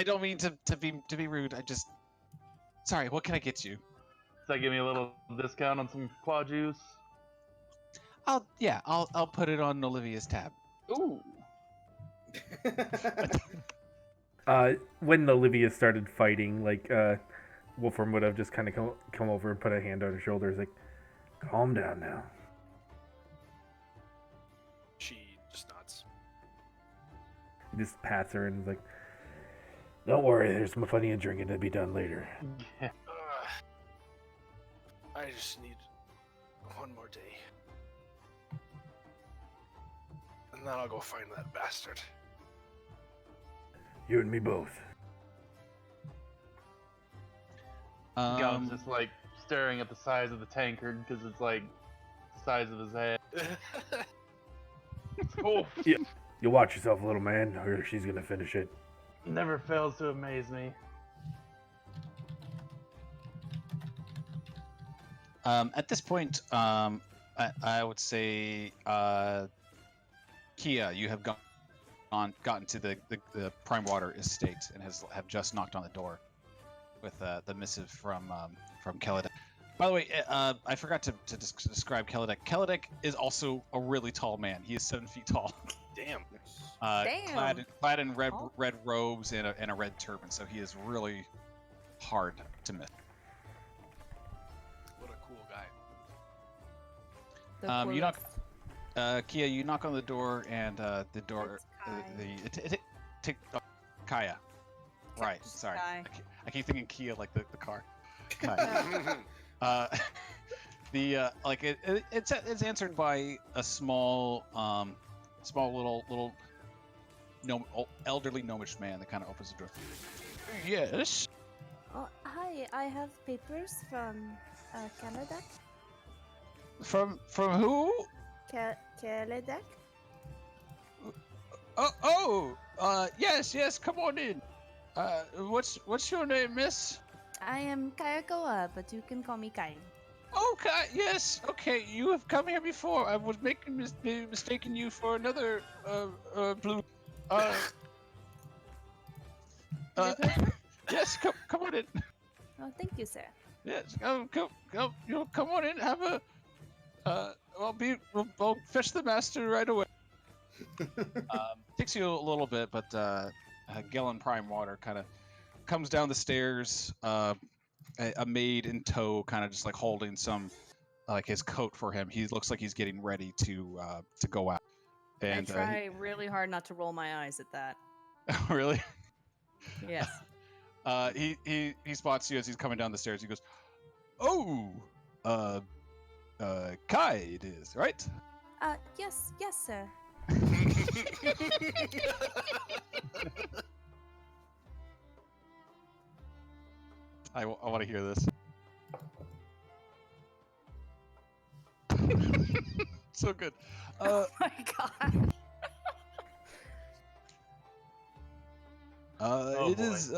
don't mean to be rude. I just sorry. What can I get you? Does that give me a little discount on some claw juice? I'll put it on Olivia's tab. Ooh. When Olivia started fighting, like, Wolfram would have just kind of come over and put a hand on her shoulders, like, calm down now. She just nods. He just pats her and is like, don't worry, there's plenty of drinking to be done later. Yeah. I just need one more day. And then I'll go find that bastard. You and me both. Gowan's just like staring at the size of the tankard because it's like the size of his head. Oof. Yeah. You watch yourself, little man, or she's gonna finish it. Never fails to amaze me. At this point, I would say, Kia, you have gotten to the Prime Water estate and have just knocked on the door with the missive from Kelidek. By the way, I forgot to describe Kelidek. Kelidek is also a really tall man. He is 7 feet tall. Damn. Damn. Clad in red Oh. red robes and a red turban, so he is really hard to miss. What a cool guy. The You knock- coolest. Kia, you knock on the door, and the door, Kaya. Right, Just sorry. Kai. I keep thinking Kia like the car. Kaya. It's answered by a small small little elderly gnomish man that kind of opens the door. Yes. Oh, hi. I have papers from Canada. From who? Canada. Yes. Come on in. What's your name, miss? I am Kayakoa, but you can call me Kai. Okay, yes. Okay, you have come here before. I was mistaking you for another blue. Your pleasure? Yes, come on in. Oh, thank you, sir. Yes, come on in. Have a. I'll fetch the master right away. Takes you a little bit, but Gellin Prime Water kind of comes down the stairs. A maid in tow, kind of just like holding some like his coat for him. He looks like he's getting ready to go out. And I try really hard not to roll my eyes at that. really, Yes. he spots you as he's coming down the stairs. He goes, "Oh, Kai, it is right." Yes, sir. I want to hear this. So good. Oh my god. It is.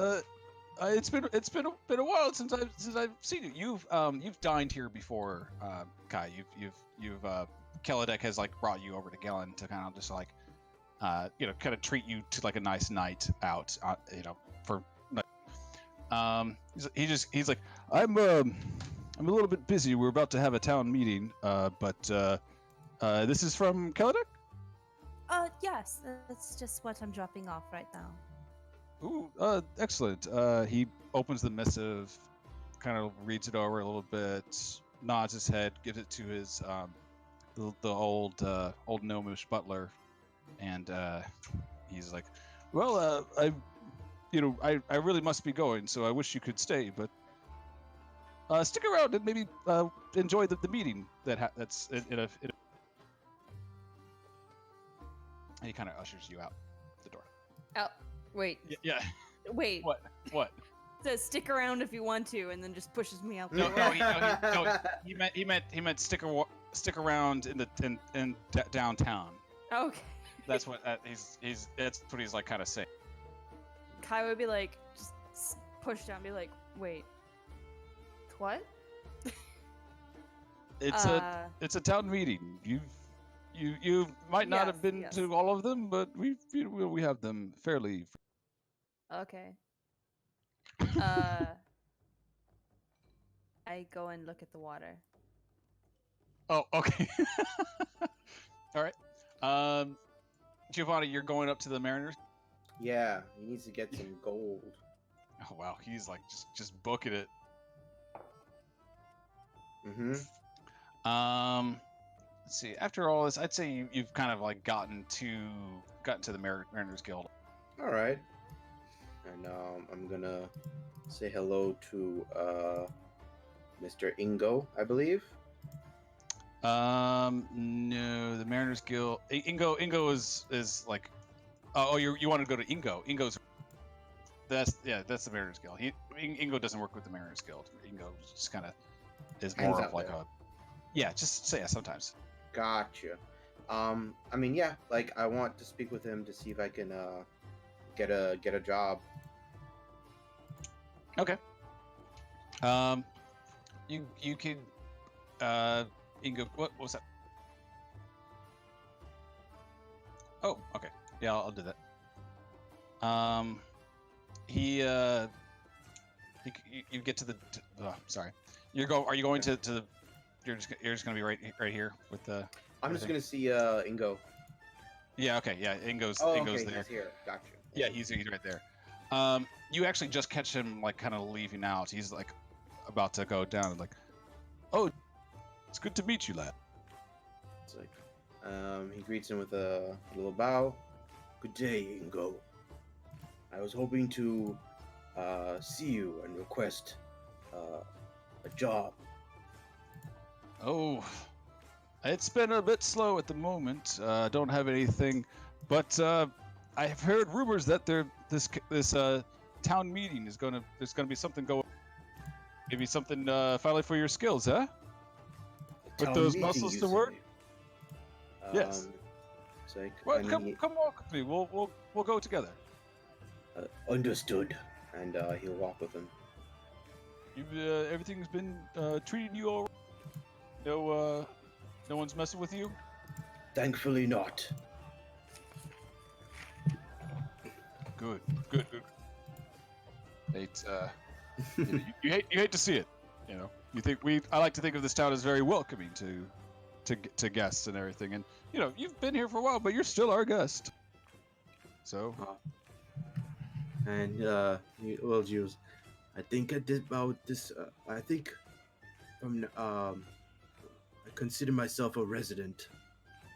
It's been a while since I've seen you. You've dined here before, Kai. You've Keladek has like brought you over to Gellin to kind of just like, kind of treat you to like a nice night out. For. He's like, I'm a little bit busy. We're about to have a town meeting. But this is from Keladek? Yes. That's just what I'm dropping off right now. Ooh, excellent. He opens the missive, kind of reads it over a little bit, nods his head, gives it to his the old gnomish butler, and he's like, "Well, I really must be going, so I wish you could stay, but stick around and maybe enjoy the meeting that's in a." And he kind of ushers you out the door. Oh, wait. Yeah. Wait. What? It says stick around if you want to, and then just pushes me out the No, door. he meant stick around in downtown. Okay. That's what that's what he's like kind of saying. Kai would be like, just push down, be like, wait, what? It's a town meeting. You might not have been Yes. to all of them, but we have them fairly. Okay. I go and look at the water. Oh, okay. All right. Giovanni, you're going up to the Mariners. Yeah, he needs to get some gold. Oh wow, he's like just booking it. Mm-hmm. Let's see. After all this, I'd say you've kind of like gotten to the Mariners Guild. All right. And I'm gonna say hello to Mr. Ingo, I believe. No, the Mariners Guild. Ingo is like. Oh, you want to go to Ingo? Ingo's. That's the Mariners Guild. Ingo doesn't work with the Mariners Guild. Ingo just kind of is Hangs more out of like there. just say sometimes. Gotcha. I mean, yeah, like I want to speak with him to see if I can get a job. Okay. You could Ingo. What was that? Oh, okay. Yeah, I'll do that. You get to the. Sorry. Are you going to the? You're just gonna be right here with the. I'm just gonna see Ingo. Yeah. Okay. Yeah. Ingo's Oh, Ingo's okay, there. he's here. Gotcha. Yeah, he's right there. You actually just catch him like kind of leaving out. He's like about to go down. Like, oh, it's good to meet you, lad. It's like, he greets him with a little bow. Good day, Ingo. I was hoping to see you and request a job. Oh, It's been a bit slow at the moment. Don't have anything, but I have heard rumors that this town meeting is there's gonna be something going. Maybe something finally for your skills, huh? With Town those meeting, muscles you to work. say? Yes. It's like, Well, I come mean, walk with me. We'll go together. understood. And he'll walk with him. Everything's been treating you all right? No one's messing with you? Thankfully not. Good. It's you hate to see it, you know. I like to think of this town as very welcoming to guests and everything, and you know, you've been here for a while, but you're still our guest. So And well, Jules, I think I did about this. I think I consider myself a resident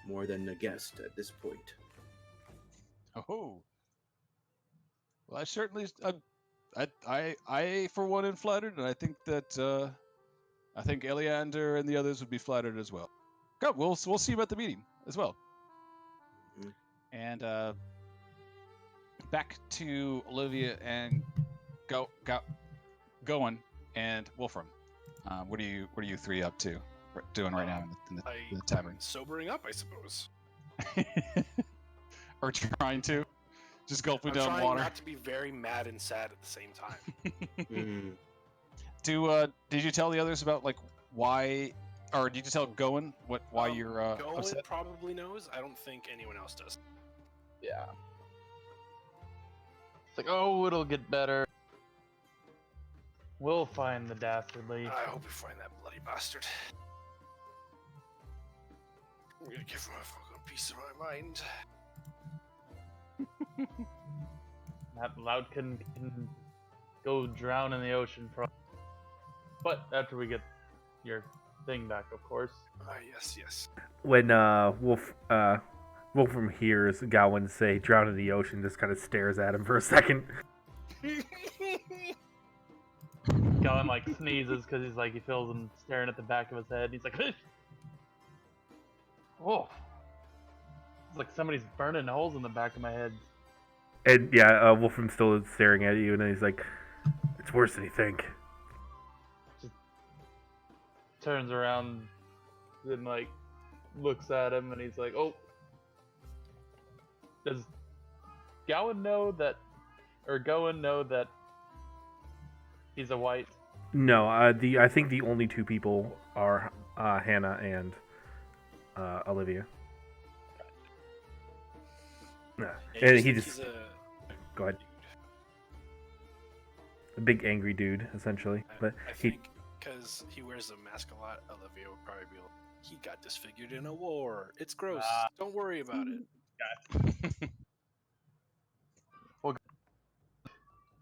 more than a guest at this point. oh, well, I certainly I for one am flattered, and I think that I think Eleander and the others would be flattered as well. Good, we'll see you at the meeting as well. Mhm. And back to Olivia and Gowan and Wolfram. What are you three up to? Doing right now in the tavern? Sobering up, I suppose. Or trying to? Just gulping I'm down trying water. not to be very mad and sad at the same time. Did you tell the others about like why, or did you tell Gowan why you're Gowan upset? probably knows. I don't think anyone else does. Yeah. It's like, oh, it'll get better. We'll find the dastardly. I hope we find that bloody bastard. I'm gonna give him a fucking piece of my mind. That Loudkin can go drown in the ocean, but after we get your thing back, of course. Yes. When Wolfram hears Gowan say "drown in the ocean," just kind of stares at him for a second. Gowan like sneezes because he's like he feels him staring at the back of his head. He's like, oh, it's like somebody's burning holes in the back of my head. And yeah, Wolfram's still staring at you, and then he's like, "It's worse than you think." Just turns around and like looks at him, and he's like, "Oh, does Gowan know that he's a white?" No, I think the only two people are Hannah and Olivia. Yeah. And he just go ahead. A big angry dude, essentially. But I he think because he wears a mask a lot, Olivia would probably be like, he got disfigured in a war. It's gross. Don't worry about it. Well,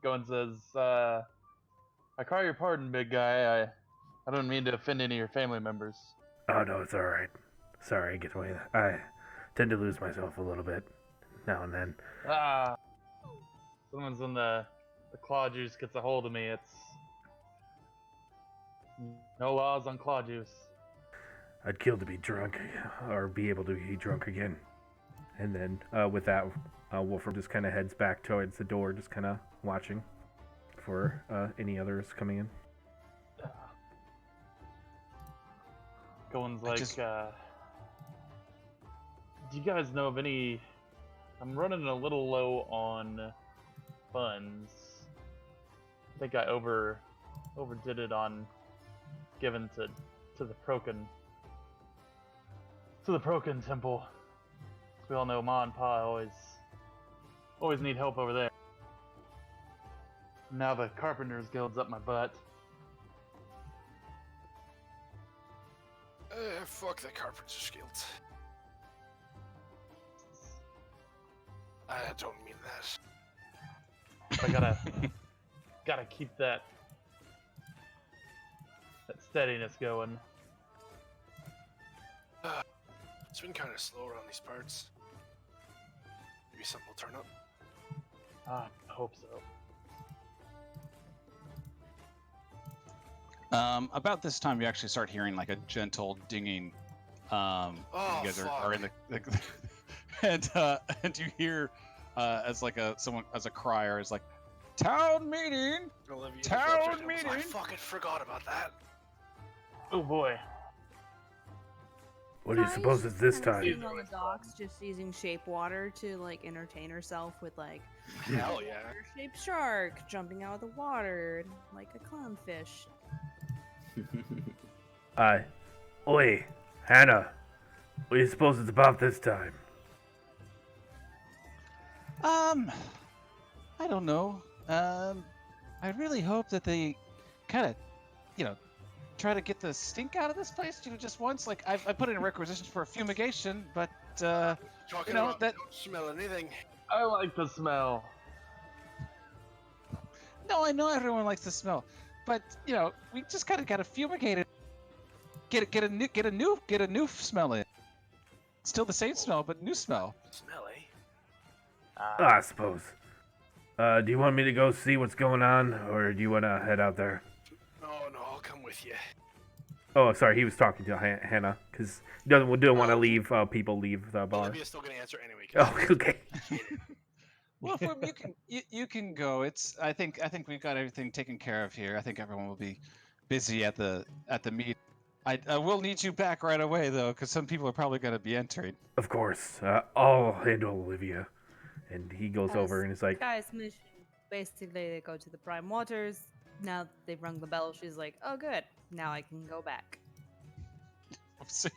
Gowan says, "I call your pardon, big guy. I don't mean to offend any of your family members." Oh no, it's all right. Sorry, I get away. I tend to lose myself a little bit now and then. Someone's when the claw juice gets a hold of me. It's no laws on claw juice. I'd kill to be drunk, or be able to be drunk again. And then with that, Wolfram just kind of heads back towards the door, just kind of watching for any others coming in. Gowan's like, do you guys know of any? I'm running a little low on funds. I think I overdid it on giving to the Prokin temple. We all know Ma and Pa always need help over there. Now the Carpenters Guild's up my butt. Fuck the Carpenter's Guild. I don't mean that. I gotta keep that steadiness going. It's been kind of slow around these parts. Maybe something will turn up. I hope so. About this time, you actually start hearing like a gentle dinging Oh, you guys are in fuck. and you hear as like someone as a crier is like, town meeting. Olivia Town interrupted him, was like, I meeting. fucking forgot about that. Oh boy. What do you suppose it's this Kinda time? sitting on the docks, just using shape water to like entertain herself with like Hell yeah. shaped shark jumping out of the water like a clownfish. Oi, Hannah. What do you suppose it's about this time? I don't know. I really hope that they kind of, try to get the stink out of this place, just once. Like, I put in requisitions for a fumigation, but, Talking know, about that- don't smell anything. I like the smell. no, I know everyone likes the smell, but, we just kind of got to fumigate it. Get a new smell in. Still the same smell, but new smell. Smell, eh? I suppose. Do you want me to go see what's going on, or do you want to head out there? No, I'll come with you. Oh, sorry, he was talking to Hannah, because he don't want to leave people leave the bar. Olivia's still gonna answer anyway. 'cause Oh, okay. Wolfram, you can go. I think we've got everything taken care of here. I think everyone will be busy at the meet. I will need you back right away though, because some people are probably going to be entering. Of course. I'll handle Olivia. And he goes Guys, over and is like, Guys, mission. Basically, they go to the Prime Waters. Now they've rung the bell. She's like, oh, good. Now I can go back. So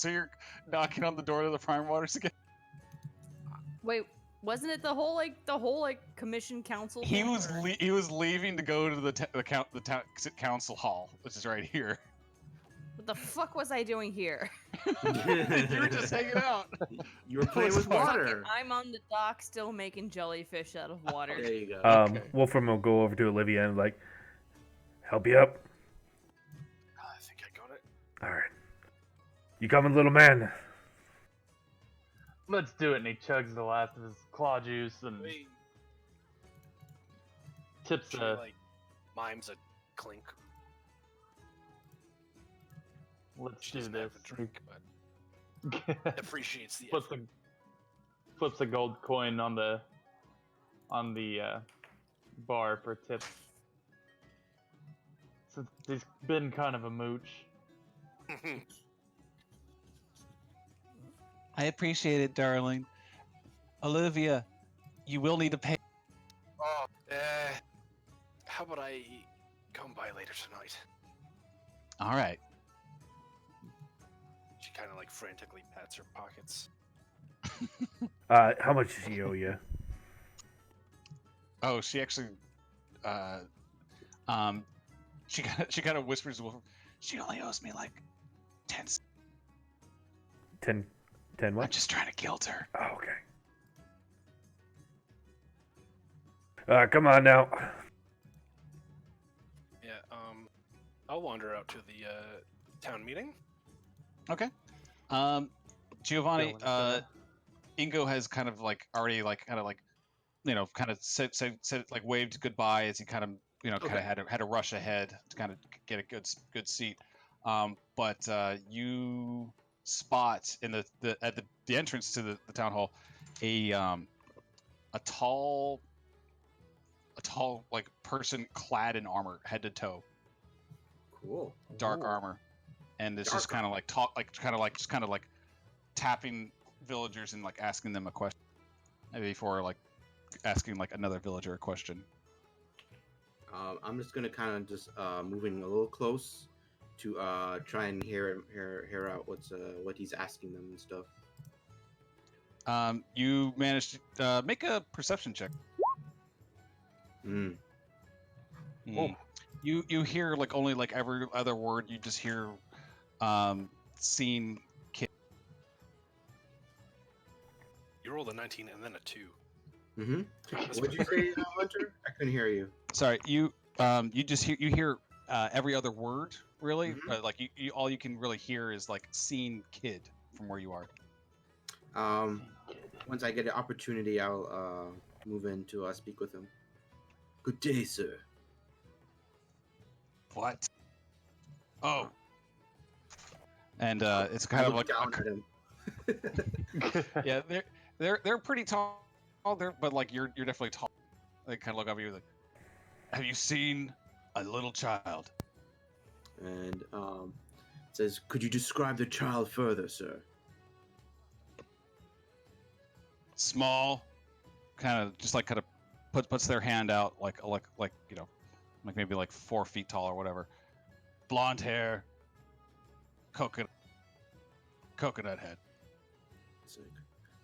you're knocking on the door to the Prime Waters again? Wait, wasn't it the whole commission council? He thing, was or- he was leaving to go to the town council hall, which is right here. What the fuck was I doing here? You were just hanging out. You were playing with Fuck it, water. I'm on the dock still making jellyfish out of water. There you go. Okay. Wolfram will go over to Olivia and like, help you up? I think I got it. Alright. You coming, little man? Let's do it. And he chugs the last of his claw juice and Wait, tips she a. like mimes a clink. Let's She do doesn't this. have a drink, but appreciates the effort. Flips a gold coin on the bar for tip. Since he's been kind of a mooch. I appreciate it, darling. Olivia, you will need to pay. Oh, how about I come by later tonight? All right. She kind of like frantically pats her pockets. How much does she owe you? Oh, she actually, she kind of whispers to Wolfram, she only owes me like 10 cents. 10 I'm what? just trying to guilt her. Oh, okay. Come on now. Yeah, I'll wander out to the town meeting. Okay. Giovanni, Ingo has kind of like already like kind of like, kind of said like waved goodbye as he kind of kind of had to rush ahead to kind of get a good seat. But you spot in at the entrance to the town hall a tall like person clad in armor head to toe, Cool. dark armor, and it's just kind of like tapping villagers and like asking them a question before like asking like another villager a question. I'm just gonna kind of just moving a little close to try and hear out what he's asking them and stuff. You managed to make a perception check. Mm. Oh. You hear like only like every other word. You just hear seen kid. You rolled a 19 and then a 2. Mm-hmm. What'd you say, Hunter? I couldn't hear you. Sorry, you just hear every other word really, Mhm. but like you all you can really hear is like seen kid from where you are. Once I get an opportunity, I'll move in to speak with him. Good day, sir. What? Oh. and it's I kind of look like down at him. yeah, they're pretty tall. But like you're definitely tall. They kind of look over you like, have you seen a little child? And says, "Could you describe the child further, sir?" Small, kind of puts their hand out like you know, like maybe like 4 feet tall or whatever. Blonde hair, coconut head. It's like,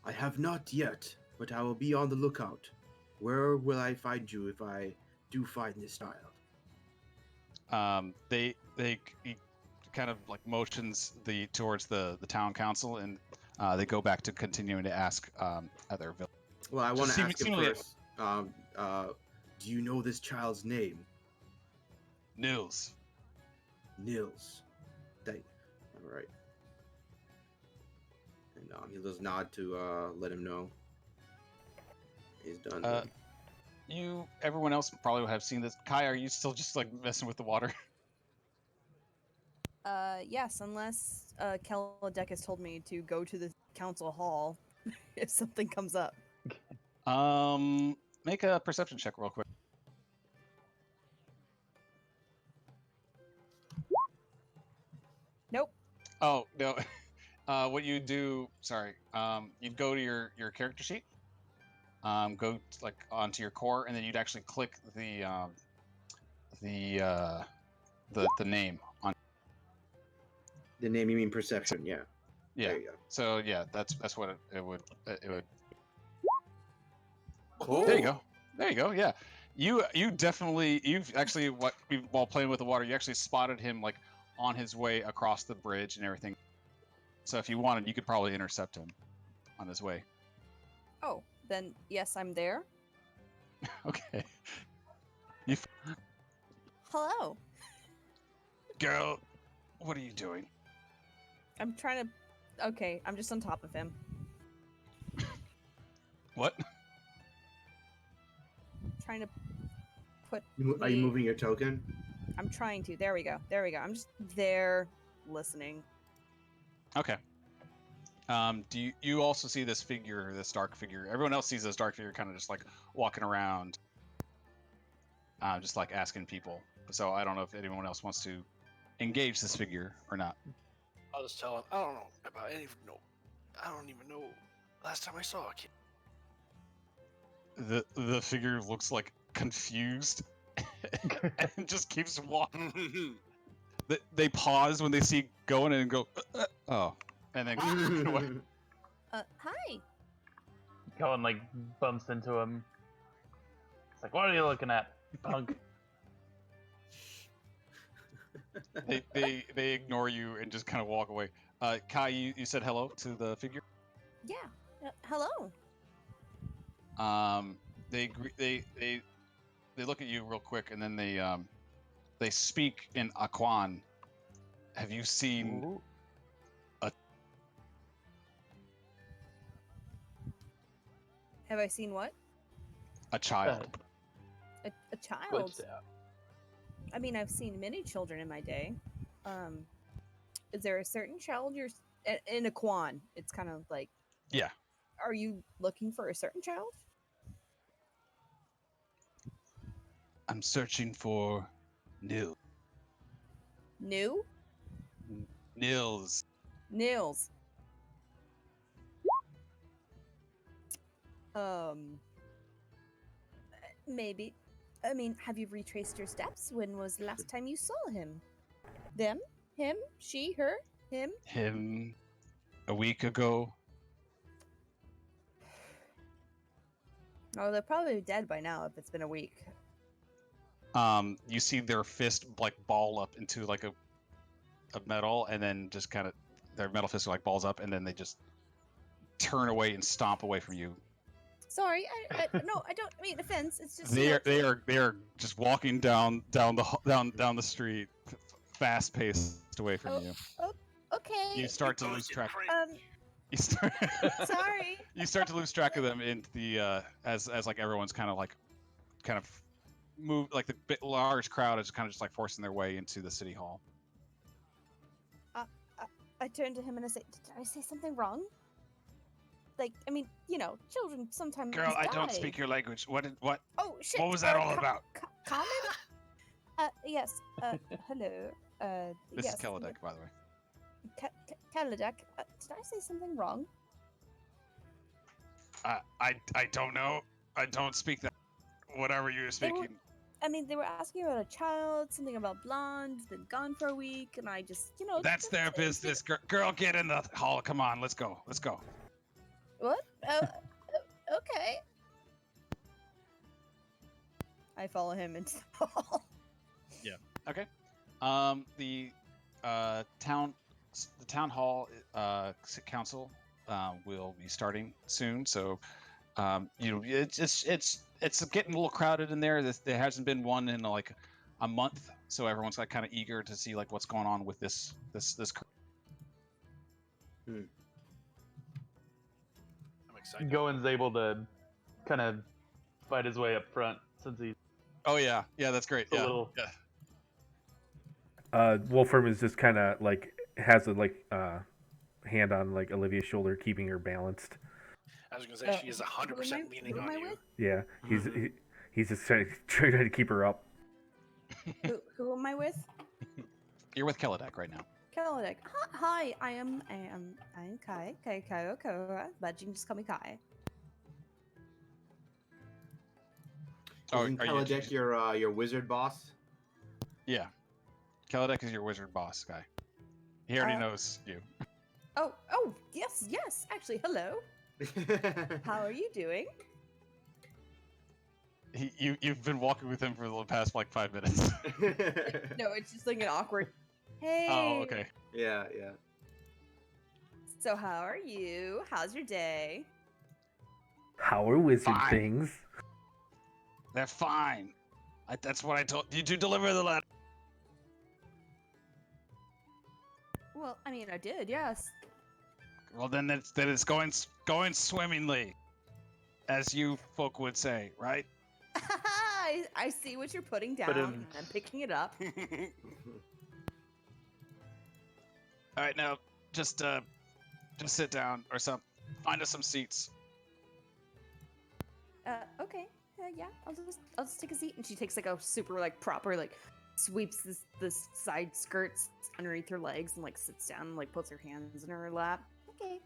"I have not yet, but I will be on the lookout. Where will I find you if I do find this child?" He kind of like motions towards the town council, and they go back to continuing to ask other villagers. Well, I want to ask him seemingly- first. Do you know this child's name? Nils. Nils. All right. And he does nod to let him know. He's done. Everyone else probably would have seen this. Kai, are you still just like messing with the water? Yes, unless Kelladek has told me to go to the council hall if something comes up. Make a perception check real quick. Nope. Oh no. What you do? Sorry. You'd go to your character sheet. Go like onto your core, and then you'd actually click the name on. The name, you mean perception? Yeah. Yeah. There you go. So yeah, that's what it would. Cool. There you go. There you go. Yeah. You've actually while playing with the water, you actually spotted him like on his way across the bridge and everything. So if you wanted, you could probably intercept him on his way. Oh, then yes, I'm there. Okay. Hello. Girl, what are you doing? I'm trying to. Okay, I'm just on top of him. What? Trying to put. Are you me- moving your token? I'm trying to. There we go. There we go. I'm just there, listening. Okay. Do you also see this figure, this dark figure? Everyone else sees this dark figure kind of just like walking around, just like asking people. So I don't know if anyone else wants to engage this figure or not. I'll just tell him, I don't know about any. No, I don't even know. Last time I saw a kid. The figure looks like confused and just keeps walking. They pause when they see Gowan and go, oh, and then walk away. Hi. Cohen like bumps into him. It's like, what are you looking at, punk? They ignore you and just kind of walk away. Kai, you said hello to the figure. Yeah. Hello. They look at you real quick and then they speak in Aquan. Have you seen Ooh. Have I seen what? a child? A child. Glitched out. I mean, I've seen many children in my day. Is there a certain child you're in a Quan? It's kind of like. Yeah. Are you looking for a certain child? I'm searching for Nils. New? Nils. Nils. Maybe. I mean, have you retraced your steps? When was the last time you saw him? Them? Him? She? Her? Him? Him a week ago. Oh, they're probably dead by now if it's been a week. You see their fist like ball up into like a metal, and then just kind of their metal fist like balls up, and then they just turn away and stomp away from you. Sorry, no, I don't mean offense. It's just They are just walking down the street, fast paced away from you. Okay. You start to lose track. Um, You start. sorry. You start to lose track of them into the as like everyone's kind of move, like the large crowd is kind of just like forcing their way into the city hall. I turn to him and I say, "Did I say something wrong? Like, I mean, children sometimes Girl, I die." don't speak your language. What? Oh shit! What was that all about? Common? Yes. Hello. This yes. is Kelladek, by the way. Kaladek. Did I say something wrong? I don't know. I don't speak that. Whatever you're speaking. They were asking about a child, something about blonde, been gone for a week, and I just, That's their business. Girl, get in the hall. Come on, let's go. Let's go. What? Okay. I follow him into the hall. Yeah. Okay. The town hall council will be starting soon, so it's getting a little crowded in there. There hasn't been one in like a month, so everyone's like kind of eager to see like what's going on with this. I'm excited. Gowan's able to kind of fight his way up front since he's Oh yeah, that's great. a Yeah, little. yeah. Wolfram is just kind of like has a hand on like Olivia's shoulder, keeping her balanced. I was gonna say she is 100% leaning on you. Yeah, he's just trying to keep her up. Who am I with? You're with Kelladek right now. Kaladek. Hi, I am Kai. Kai, but you can just call me Kai. Isn't Kelladek your wizard boss? Yeah, Kelladek is your wizard boss guy. He already knows you. Oh, yes. Actually, hello. How are you doing? You've been walking with him for the past like 5 minutes. No, it's just like an awkward. Hey. Oh, okay. Yeah. So how are you? How's your day? How are wizard Fine. things? They're fine. That's what I told you to deliver the letter. Well, I mean, I did, yes. Well, then it's going swimmingly, as you folk would say, right? I see what you're putting down, and I'm picking it up. All right, now just sit down or find us some seats. Okay. Yeah, I'll just take a seat. And she takes like a super like proper like sweeps this side skirts underneath her legs and like sits down and like puts her hands in her lap. Okay.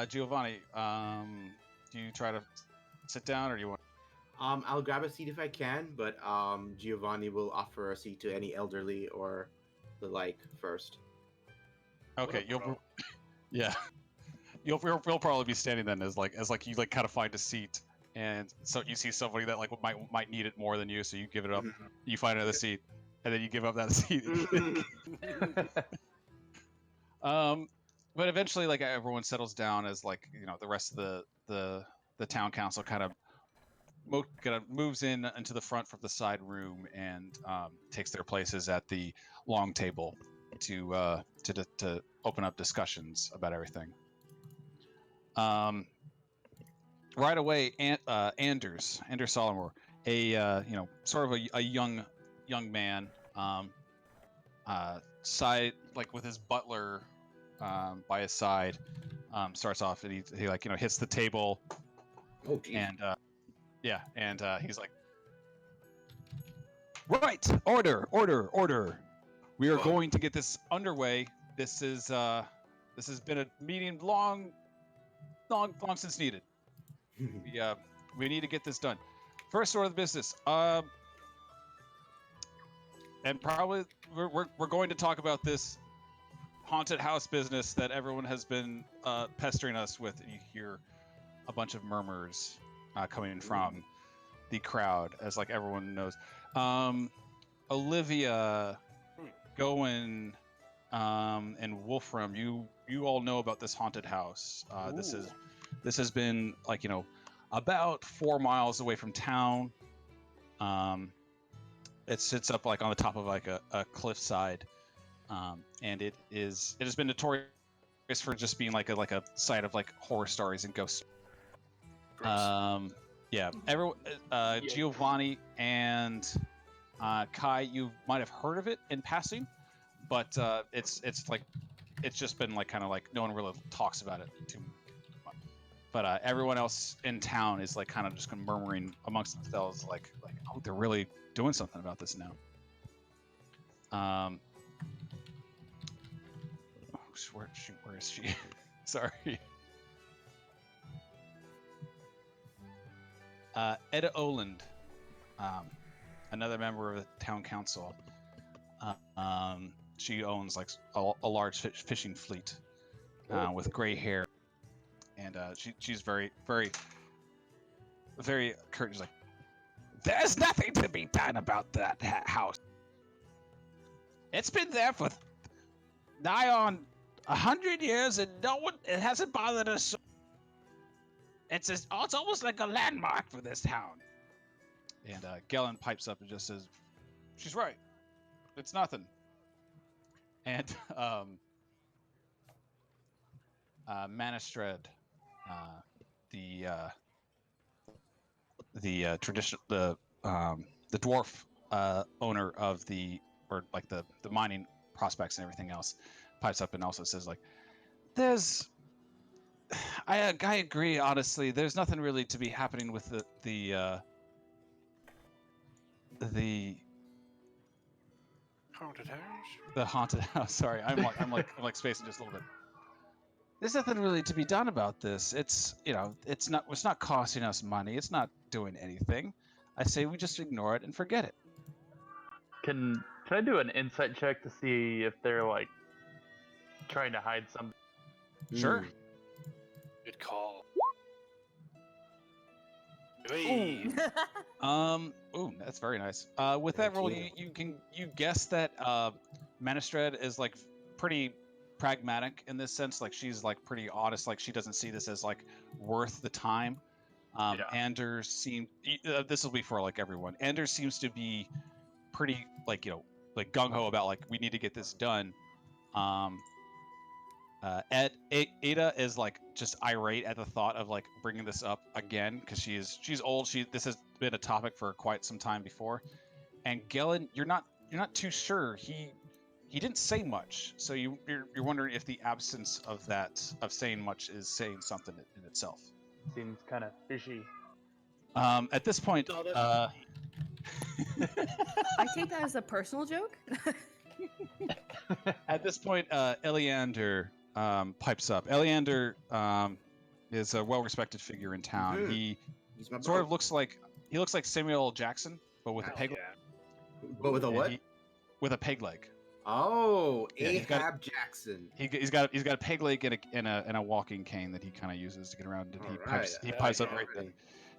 Giovanni, do you try to sit down or do you want? I'll grab a seat if I can, but Giovanni will offer a seat to any elderly or the like first. Okay, yeah. You'll probably be standing then as you like kind of find a seat, and so you see somebody that like might need it more than you, so you give it up. You find another seat, and then you give up that seat. But eventually, like everyone settles down as like the rest of the town council kind of moves into the front from the side room and takes their places at the long table to open up discussions about everything. Right away, Anders Solomor, a sort of a young man, side like with his butler by his side, starts off and he like hits the table. Oh, geez. And he's like, right, order. We are going to get this underway. This has been a meeting long since needed. We need to get this done. First order of business. And probably we're going to talk about this haunted house business that everyone has been pestering us with. And you hear a bunch of murmurs coming from the crowd, as like everyone knows. Olivia, Gowan, and Wolfram, you all know about this haunted house. This has been like about 4 miles away from town. It sits up like on the top of like a cliffside, and it has been notorious for just being like a site of like horror stories and ghosts. Everyone, Giovanni and Kai, you might have heard of it in passing, but it's just been like kind of like no one really talks about it too much. But everyone else in town is like kind of just murmuring amongst themselves, like oh, they're really doing something about this now. Where is she? Sorry. Edda Oland, another member of the town council. She owns like a large fishing fleet with gray hair, and she's very curt. She's like, "There's nothing to be done about that house. It's been there for nigh on 100 years, and it hasn't bothered us. It's almost like a landmark for this town." And Gellin pipes up and just says, "She's right. It's nothing." And Manistred, the dwarf owner of the mining prospects and everything else, pipes up and also says like, I agree, honestly. There's nothing really to be happening with the haunted house. The haunted house. Sorry, I'm like spacing just a little bit. There's nothing really to be done about this. It's not costing us money. It's not doing anything. I say we just ignore it and forget it. Can I do an insight check to see if they're like trying to hide something? Sure. Good call. Hey. Ooh, that's very nice. With that roll, you guess that Manistred is like pretty pragmatic in this sense. Like she's like pretty honest. Like she doesn't see this as like worth the time. Anders seems this will be for like everyone. Anders seems to be pretty like like gung ho about like we need to get this done. Ada is like just irate at the thought of like bringing this up again because she's old. This has been a topic for quite some time before. And Gellin, you're not too sure. He didn't say much, so you're wondering if the absence of saying much is saying something in itself. Seems kind of fishy. At this point, I take that as a personal joke. At this point, Eleander pipes up. Eleander is a well-respected figure in town. Mm-hmm. He sort of looks like Samuel L. Jackson, but with a peg. But with a what? With a peg leg. Oh, Yeah, Ahab Jackson. He's got a peg leg and a walking cane that he kind of uses to get around. And he pipes up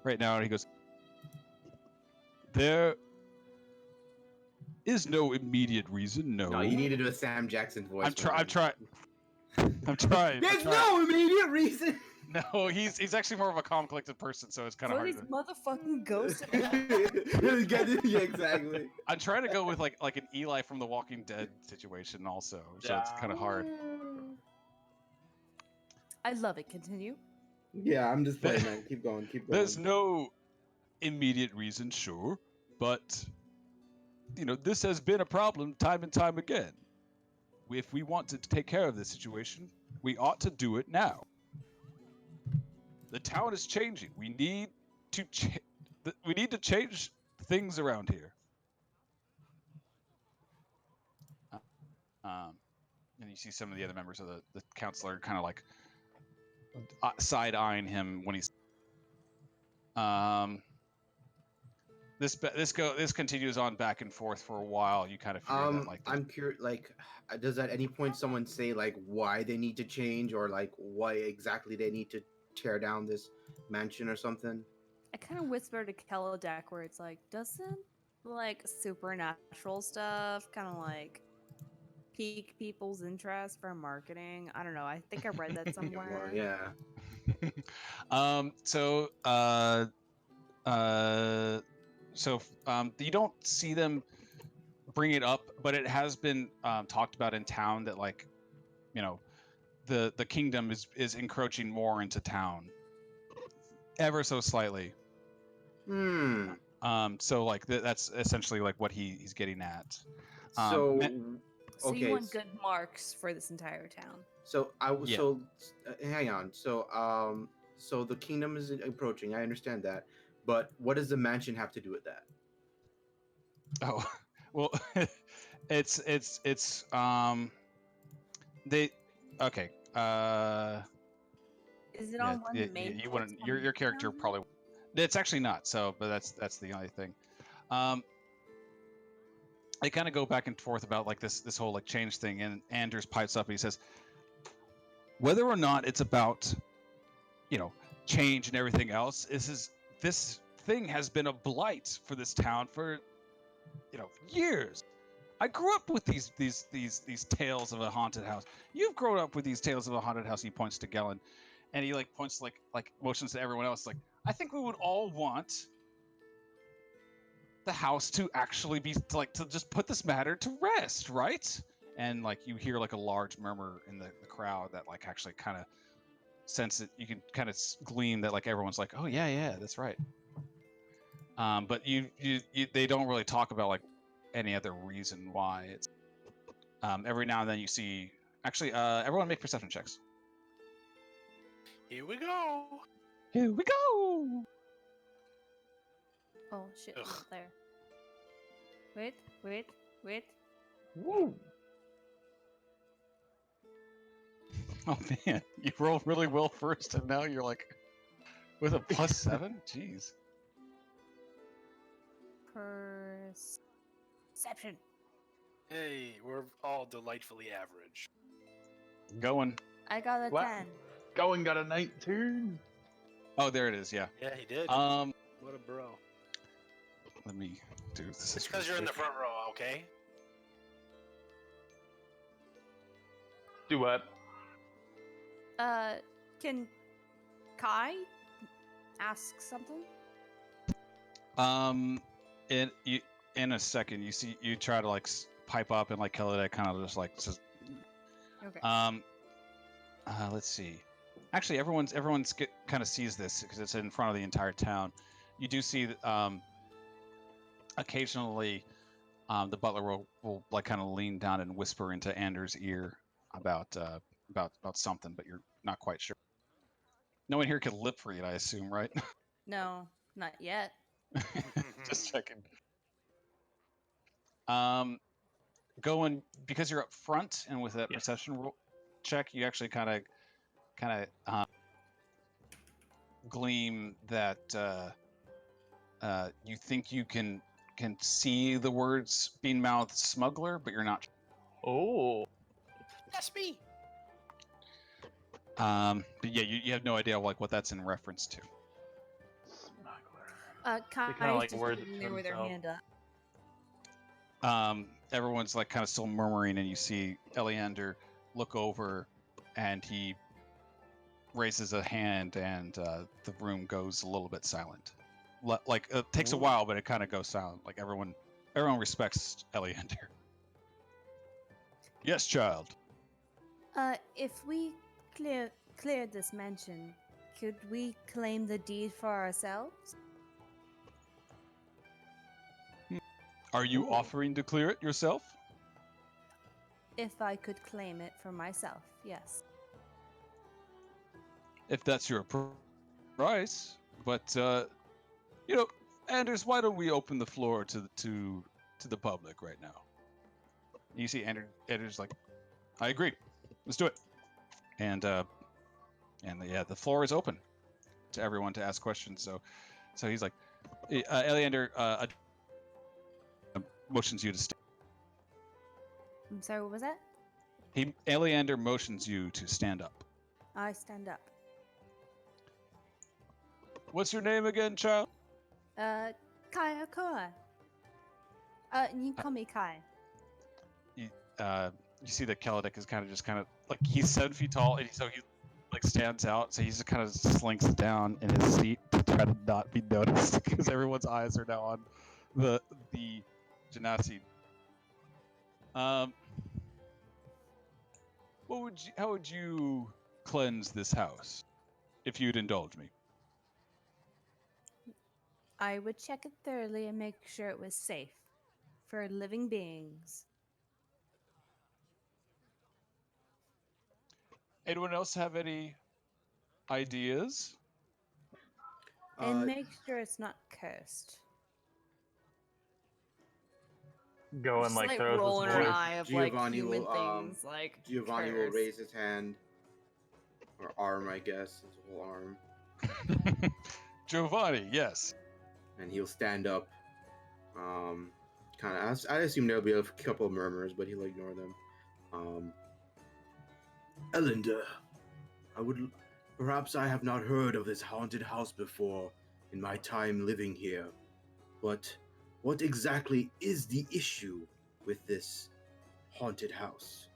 right now, and he goes, "There is no immediate reason. No, you need to do a Sam Jackson voice. I'm trying. There's no immediate reason. No, he's actually more of a calm, collected person, so it's kind of hard. These motherfucking ghosts. Yeah, exactly. I'm trying to go with like an Eli from The Walking Dead situation, also, so it's kind of hard. I love it. Continue. Yeah, I'm just playing, man. Keep going. There's no immediate reason, sure, but this has been a problem time and time again. If we want to take care of this situation, we ought to do it now. The town is changing. We need to change things around here. And you see some of the other members of the council are kind of like side-eyeing him when he's. This continues on back and forth for a while. You kind of figure that like. I'm curious. Like, does at any point someone say like why they need to change or like why exactly they need to tear down this mansion or something? I kind of whisper to Kelodek where it's like, doesn't like supernatural stuff kind of like pique people's interest for marketing? I don't know. I think I read that somewhere. Yeah. So you don't see them bring it up, but it has been talked about in town that like, the kingdom is encroaching more into town, ever so slightly. So like that's essentially like what he's getting at. So Okay, you want s- good marks for this entire town. So I was Yeah. hang on. So the kingdom is approaching. I understand that, but what does the mansion have to do with that? Oh, well, it's they okay. Is it Yeah, on one of the main you ports wouldn't. coming Your to character town? probably. It's actually not. So, but that's the only thing. They kind of go back and forth about like this whole like change thing, and Anders pipes up and he says, whether or not it's about, change and everything else, this thing has been a blight for this town for, years. I grew up with these tales of a haunted house. You've grown up with these tales of a haunted house. He points to Gellin, and he like points like motions to everyone else. Like, I think we would all want the house to actually be to just put this matter to rest, right? And like you hear like a large murmur in the crowd that like actually kind of sense it. You can kind of glean that like everyone's like, oh yeah, that's right. But you they don't really talk about like any other reason why it's. Every now and then you see. Actually, everyone make perception checks. Here we go. Here we go. Oh shit, I'm Ugh. not there. Wait. Woo! Oh man, you rolled really well first, and now you're like with a +7. Jeez. Perception. Hey, we're all delightfully average. Going. I got a What? 10. Gowan got a 19. Oh, there it is. Yeah. Yeah, he did. What a bro. Let me do this. It's because you're in the front row, okay? Do what? Can Kai ask something? In a second, you try to like pipe up, and like Kelly kind of just like says, Okay. let's see. Actually, everyone's kind of sees this because it's in front of the entire town. You do see that occasionally the butler will like kind of lean down and whisper into Anders' ear about something, but you're not quite sure. No one here could lip read, I assume, right? No, not yet. Just checking. Going because you're up front and with that Yes. perception check, you actually kind of gleam that you think you can see the words being mouthed smuggler, but you're not. Oh. That's me. But yeah, you have no idea like what that's in reference to. Smuggler. Kai kinda is like just words sitting to there with their himself. hand up. Everyone's like kind of still murmuring, and you see Eleander look over, and he raises a hand, and the room goes a little bit silent. Like it takes a while, but it kind of goes silent. Like everyone respects Eleander. Yes, child. If we cleared this mansion, could we claim the deed for ourselves? Are you offering to clear it yourself? If I could claim it for myself, yes. If that's your price, but Anders, why don't we open the floor to the public right now? You see, Anders like, I agree. Let's do it. And yeah, the floor is open to everyone to ask questions. So he's like, Eleander motions you to stand. I'm sorry, what was that? Eleander motions you to stand up. I stand up. What's your name again, child? Kai Akoa. You can call me Kai. You see that Kaladek is kind of like he's 7 feet tall, and so he like stands out. So he just kind of slinks down in his seat to try to not be noticed because everyone's eyes are now on the Genasi. How would you cleanse this house, if you'd indulge me? I would check it thoroughly and make sure it was safe for living beings. Anyone else have any ideas? And make sure it's not cursed. Gowan Just, like like, throws his rolling her voice. eye of Giovanni like human will, things like Giovanni will curse. raise his hand or arm, I guess, his whole arm, Giovanni, yes. and he'll stand up. Kind of. I assume there'll be a couple of murmurs, but he'll ignore them. Elinda, perhaps I have not heard of this haunted house before in my time living here, but what exactly is the issue with this haunted house?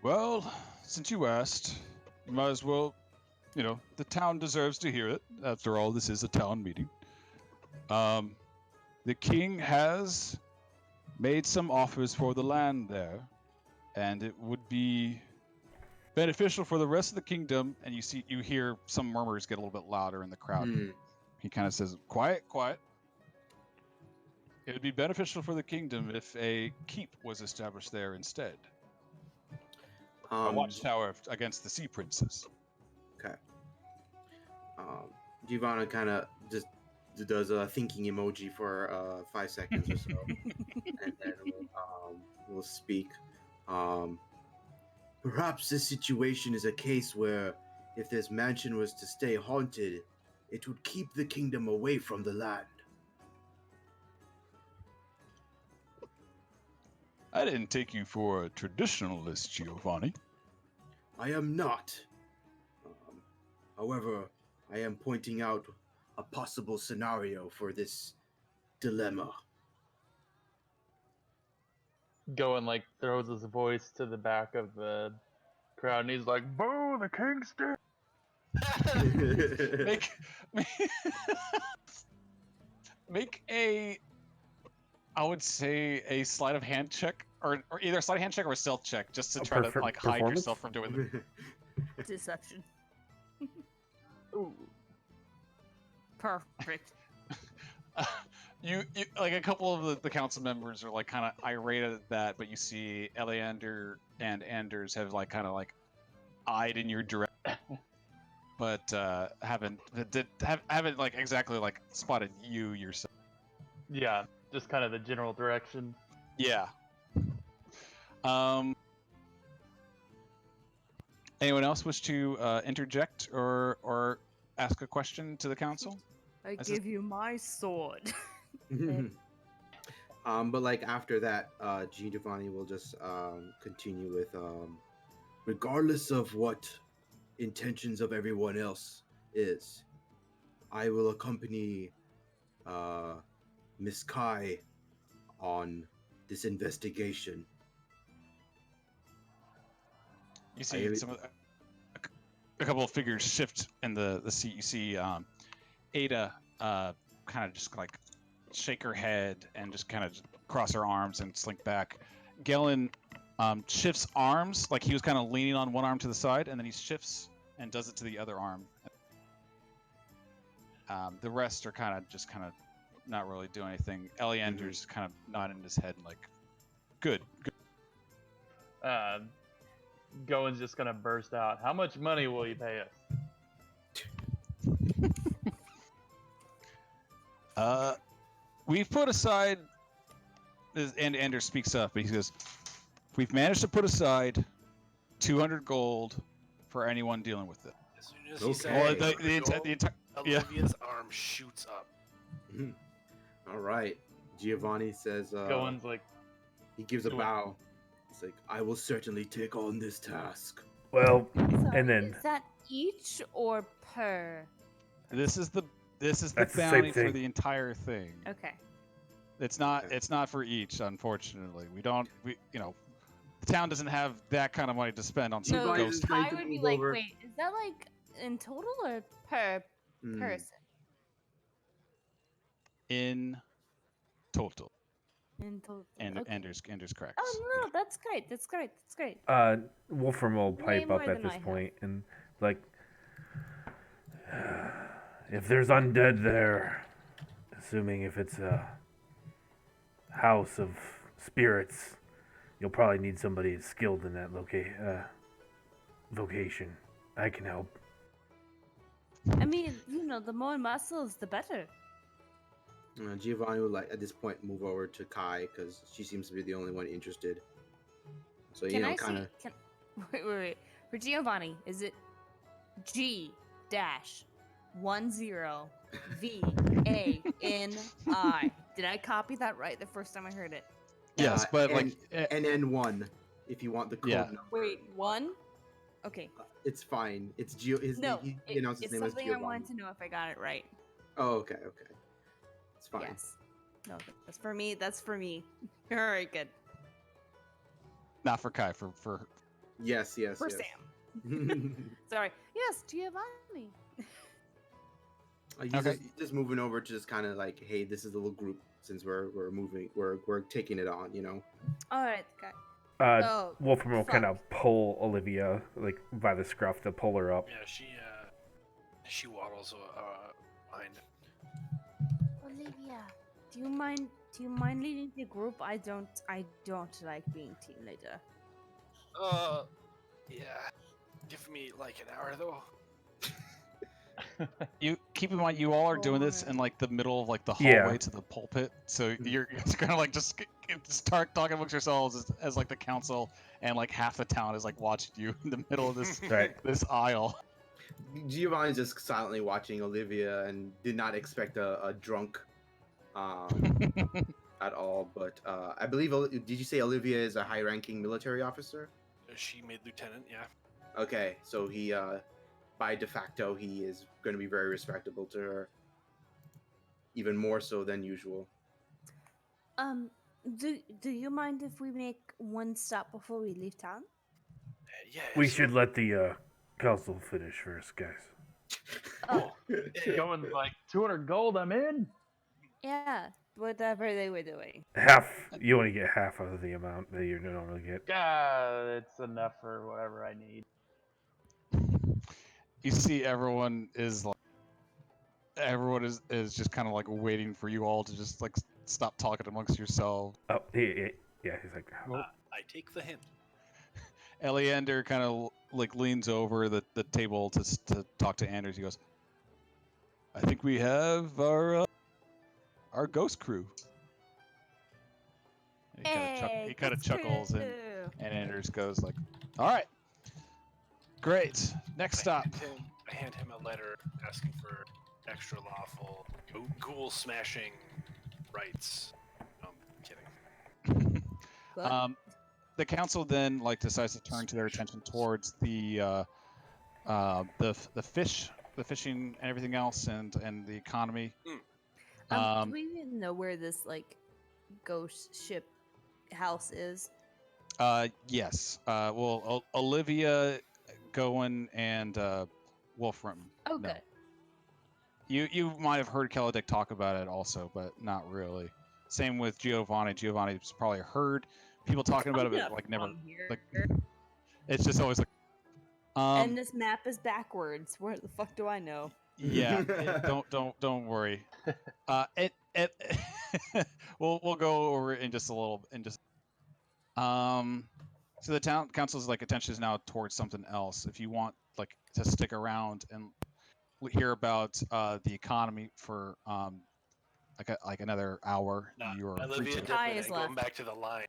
Well, since you asked, you might as well, the town deserves to hear it. After all, this is a town meeting. The king has made some offers for the land there, and it would be beneficial for the rest of the kingdom. And you hear some murmurs get a little bit louder in the crowd. He kind of says, "Quiet, quiet. It would be beneficial for the kingdom if a keep was established there instead. A watchtower against the sea princes." Okay. Giovanna kind of just does a thinking emoji for 5 seconds or so, and then we'll speak. Perhaps this situation is a case where if this mansion was to stay haunted, it would keep the kingdom away from the land. I didn't take you for a traditionalist, Giovanni. I am not. However, I am pointing out a possible scenario for this dilemma. Gowan like throws his voice to the back of the crowd, and he's like, "Boo, the king's dead!" Make a, I would say, a sleight of hand check, or either a sleight of hand check or a stealth check, just to try to hide performance? yourself from doing it. Deception. Ooh. Perfect. You like a couple of the council members are like kind of irate at that, but you see Eleander and Anders have like kind of like eyed in your direction, but haven't like exactly like spotted you yourself. Yeah, just kind of the general direction. Yeah. Anyone else wish to interject or ask a question to the council? I give you my sword. But like after that, Giovanni will just continue with regardless of what intentions of everyone else is, I will accompany Miss Kai on this investigation. You see a couple of figures shift in the seat. You see Ada kind of just like shake her head and just kind of cross her arms and slink back. Galen shifts arms, like he was kind of leaning on one arm to the side, and then he shifts and does it to the other arm. The rest are kind of not really doing anything. Eleander's kind of nodding his head and like, good. Gowan's just gonna burst out. How much money will you pay us? We've put aside, and Anders speaks up, but he goes, we've managed to put aside 200 gold for anyone dealing with it. As soon as he said Olivia's arm shoots up. All right. Giovanni says, Gowan's like, he gives a bow. He's like, I will certainly take on this task. Well, Sorry, and then is that each or per? This is the That's the same bounty for thing. the entire thing. Okay. It's not for each, unfortunately. The town doesn't have that kind of money to spend on some So ghost. I would be like, wait, is that like in total or per person? In total. In total. And Okay. Anders correct. Oh no, that's great. That's great. That's great. Wolfram will Way pipe more up at than this I have. point and like, if there's undead there, assuming if it's a house of spirits, You'll probably need somebody skilled in that vocation. I can help. I mean, the more muscles, the better. Giovanni will at this point move over to Kai because she seems to be the only one interested. So Can I kind of. see? Wait. For Giovanni, is it G dash 10VANI? Did I copy that right the first time I heard it? Yes, but NN1 if you want the code number. Wait, 1? Okay. It's fine. It's No, he announced his it's name as something Giovanni. I wanted to know if I got it right. Oh, okay. It's fine. Yes. No, that's for me. That's for me. All right, good. not for Kai, for Yes. For Sam. Sorry. Yes, Giovanni. He's just moving over to just kind of like, hey, this is a little group since we're moving, we're taking it on, All right, guy. Wolfram will kind of pull Olivia like by the scruff to pull her up. Yeah, she waddles behind. Olivia, do you mind leading the group? I don't like being team leader. Yeah. Give me like an hour though. you keep in mind you all are doing this in like the middle of like the hallway Yeah. to the pulpit, so you're kind of like just start talking amongst yourselves as like the council, and like half the town is like watching you in the middle of this Right. this aisle. Giovanni's just silently watching Olivia and did not expect a drunk at all. But I believe, did you say Olivia is a high-ranking military officer? She made lieutenant, yeah. Okay, so he, by de facto, he is going to be very respectable to her. Even more so than usual. Do you mind if we make one stop before we leave town? Yeah. We should let the council finish first, guys. Oh, Going like 200 gold, I'm in. yeah. Whatever they were doing. You only get half of the amount that you normally get. Yeah, it's enough for whatever I need. You see everyone is just kind of like waiting for you all to just like stop talking amongst yourselves. Oh, yeah. He's like, oh. I take the hint. Eleander kind of like leans over the table to talk to Anders. He goes, "I think we have our ghost crew." He kind of chuckles, and Anders goes like, "All right, great. Next stop." I hand him a letter asking for extra lawful ghoul smashing rights. No, I'm kidding. The council then like decides to turn to their attention towards the fish, the fishing, and everything else, and the economy. Do we even know where this like ghost ship house is? Yes. Well, Olivia, Gowan, and Wolfram. Oh, no. good. You might have heard Keladic talk about it also, but not really. Same with Giovanni. Giovanni's probably heard people talking about it, but like never. Like, it's just always like. And this map is backwards. Where the fuck do I know? Yeah. Don't worry. We'll go over it in just a little. So the town council's like attention is now towards something else. If you want like to stick around and hear about the economy for like another hour, you're free Olivia to. dipping and going back to the line.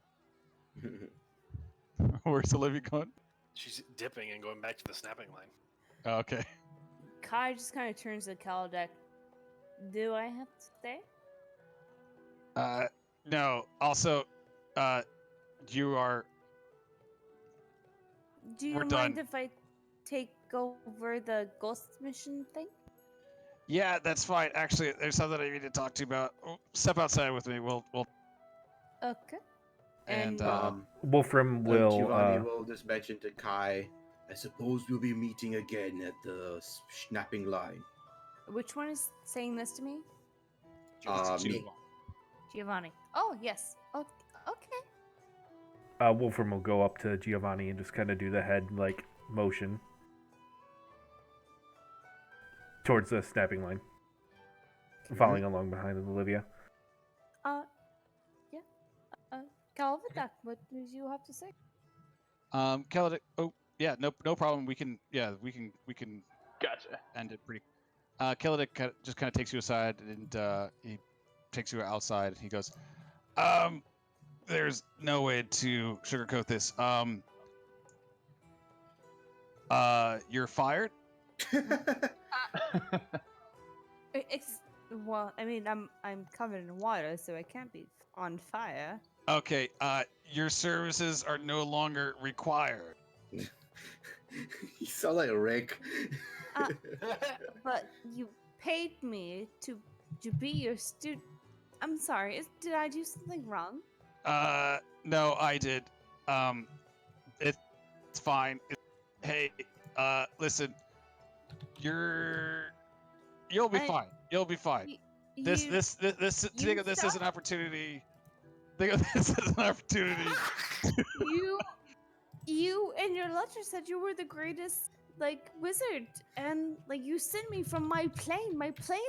Where's Olivia going? She's dipping and going back to the snapping line. Okay. Kai just kind of turns to Keladic. Do I have to stay? No. Also, you are. Do you We're mind done. if I take over the ghost mission thing? Yeah, that's fine. Actually, there's something I need to talk to you about. Step outside with me. We'll. Okay. And Wolfram will. Giovanni will just mention to Kai, I suppose we'll be meeting again at the snapping line. Which one is saying this to me? Me. Giovanni. Oh, yes. Oh, okay. Wolfram will go up to Giovanni and just kind of do the head like motion towards the snapping line, following along behind Olivia. Yeah. Calvin, with that. What do you have to say? Kelly. Oh, yeah, no problem. We can Gotcha. end it pretty. Kelly just kind of takes you aside and he takes you outside. He goes, there's no way to sugarcoat this. You're fired. Well, I mean, I'm covered in water, so I can't be on fire. Okay. Your services are no longer required. You sound like Rick. But you paid me to be your student. I'm sorry. Did I do something wrong? No, I did. It's fine. Hey, listen. You'll be fine. You'll be fine. This think of this as an opportunity. Think of this as an opportunity. You in your letter said you were the greatest wizard, and you sent me from my plane,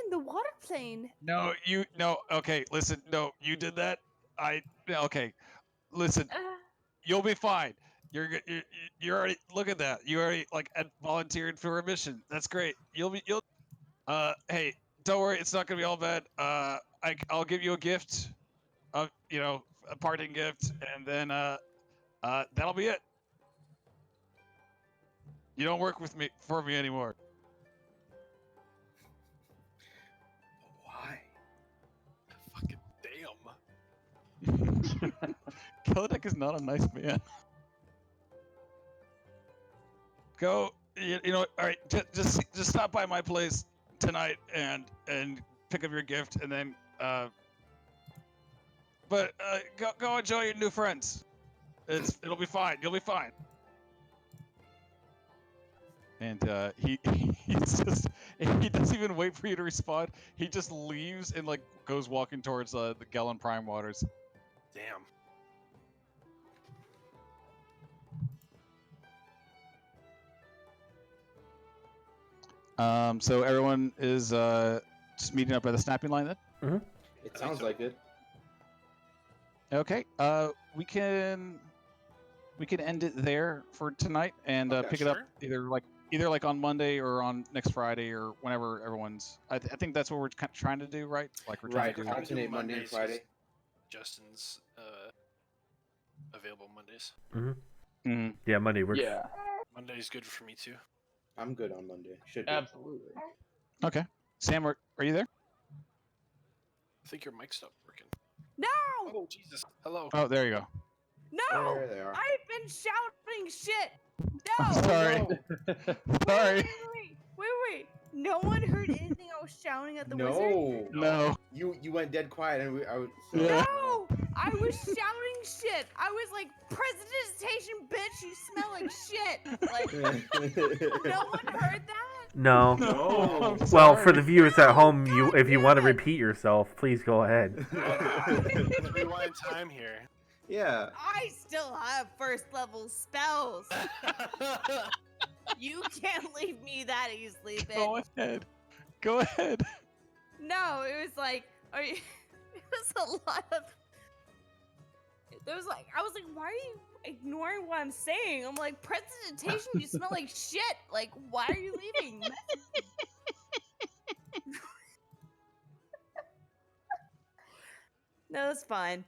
the water plane. No. Okay, listen. No, you did that. Okay. Listen, you'll be fine. You're already look at that. You already volunteered for a mission. That's great. You'll hey, don't worry. It's not gonna be all bad. I'll give you a gift, a parting gift, and then that'll be it. You don't work for me anymore. Why? Fucking damn. Kelidek is not a nice man. Go. All right. Just stop by my place tonight and pick up your gift, and then go enjoy your new friends. It'll be fine. You'll be fine. And he doesn't even wait for you to respond. He just leaves and goes walking towards the Gallon Prime waters. Damn. So everyone is just meeting up at the snapping line then? Mm-hmm. It sounds like it. Okay. We can end it there for tonight and Okay, pick it up sure. either on Monday or on next Friday or whenever everyone's. I think that's what we're trying to do, right? We're trying to do. Alternate Monday and Friday. Justin's available Mondays. Mm-hmm. Yeah, Monday works. Yeah, Monday's good for me too. I'm good on Monday. Should be. absolutely. Okay. Sam, are you there? I think your mic stopped working. No! Oh Jesus! Hello. Oh, there you go. No! There they are. I've been shouting shit. I'm No! sorry. Sorry. Wait. No one heard anything I was shouting at the wizard? No. You went dead quiet, and Yeah. No! I was shouting shit. I was like, "Presentation, bitch! You smell like shit!" No one heard that? No. No. Well, for the viewers at home, if you want to repeat yourself, please go ahead. Let's rewind time here. Yeah. I still have first level spells. You can't leave me that easily, bitch. Go ahead. No, it was like, it was a lot of. There was I was like, why are you ignoring what I'm saying? I'm like, presentation, you smell like shit. Like, why are you leaving? No, that's fine.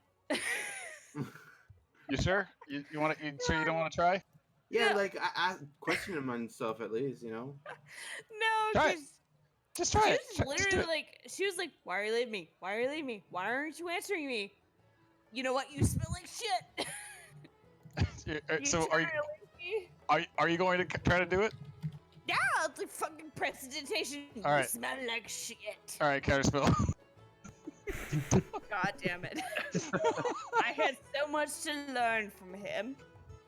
You sure? You want to? You sure you don't want to try? Yeah, No. I question him on stuff at least, No, Try it. because Just try it. she was literally she was like, why are you leaving me? Why are you leaving me? Why aren't you answering me? You know what? You smell like shit. So trying to leave me? are you going to try to do it? Yeah, it's like fucking presentation. All You right. smell like shit. All right, counterspell. God damn it. I had so much to learn from him.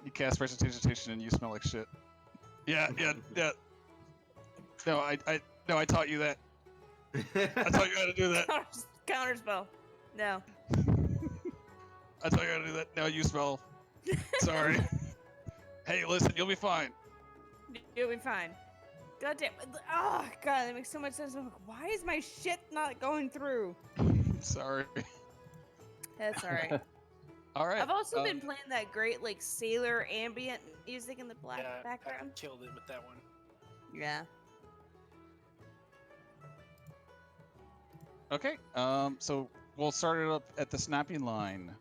You cast presentation and you smell like shit. Yeah. No, I taught you that. I taught you how to do that. Counterspell. No. I taught you how to do that. No, you smell. Sorry. Hey, listen, you'll be fine. You'll be fine. God damn. Oh, God, that makes so much sense. I'm like, why is my shit not going through? Sorry. That's alright. All right. I've also been playing that great like sailor ambient music in the Yeah, background. I killed it with that one. Yeah. Okay. So we'll start it up at the snapping line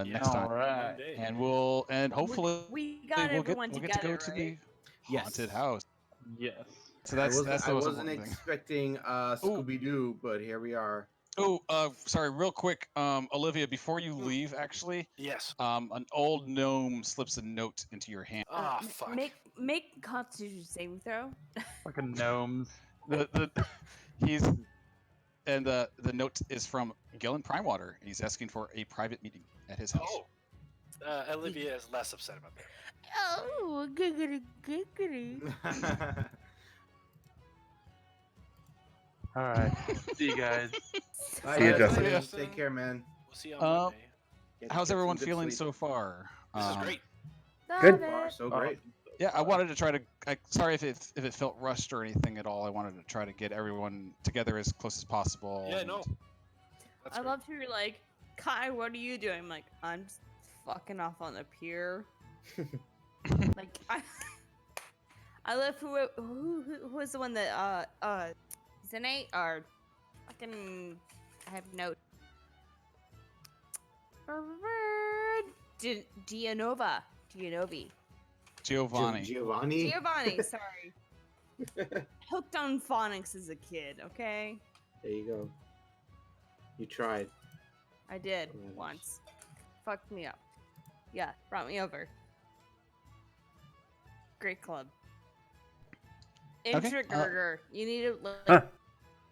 next All time, right. Monday. and hopefully We got we'll get everyone to together, go to the right? Yes. haunted house. Yes. So I that's the most wasn't important thing. expecting Scooby Doo, but here we are. Oh, sorry, real quick, Olivia, before you leave, actually, Yes. an old gnome slips a note into your hand. Ah, fuck. Make Constitution saving throw. Fucking gnomes. The he's and the note is from Gillen Primewater. He's asking for a private meeting at his house. Oh. Olivia is less upset about that. Oh, giggity giggity. All right. See you guys. Bye, See ya, guys. Justin. Later. Justin. Take care, man. We'll see you on Monday. How's Get everyone some good feeling sleep. so far? This is great. Good. Love Far, it. so great. Yeah, I wanted to try to. Sorry if it felt rushed or anything at all. I wanted to try to get everyone together as close as possible. Yeah, and- no. That's I great. love how you're like, Kai, what are you doing? I'm like, I'm just fucking off on the pier. Like I love who was the one that Zene or fucking I have notes. Giovanni. Giovanni. Giovanni, sorry. Hooked on phonics as a kid, okay? There you go. You tried. I did Nice. once. Fucked me up. Yeah, brought me over. Great club. Okay, Intrigger. You need to like, Huh.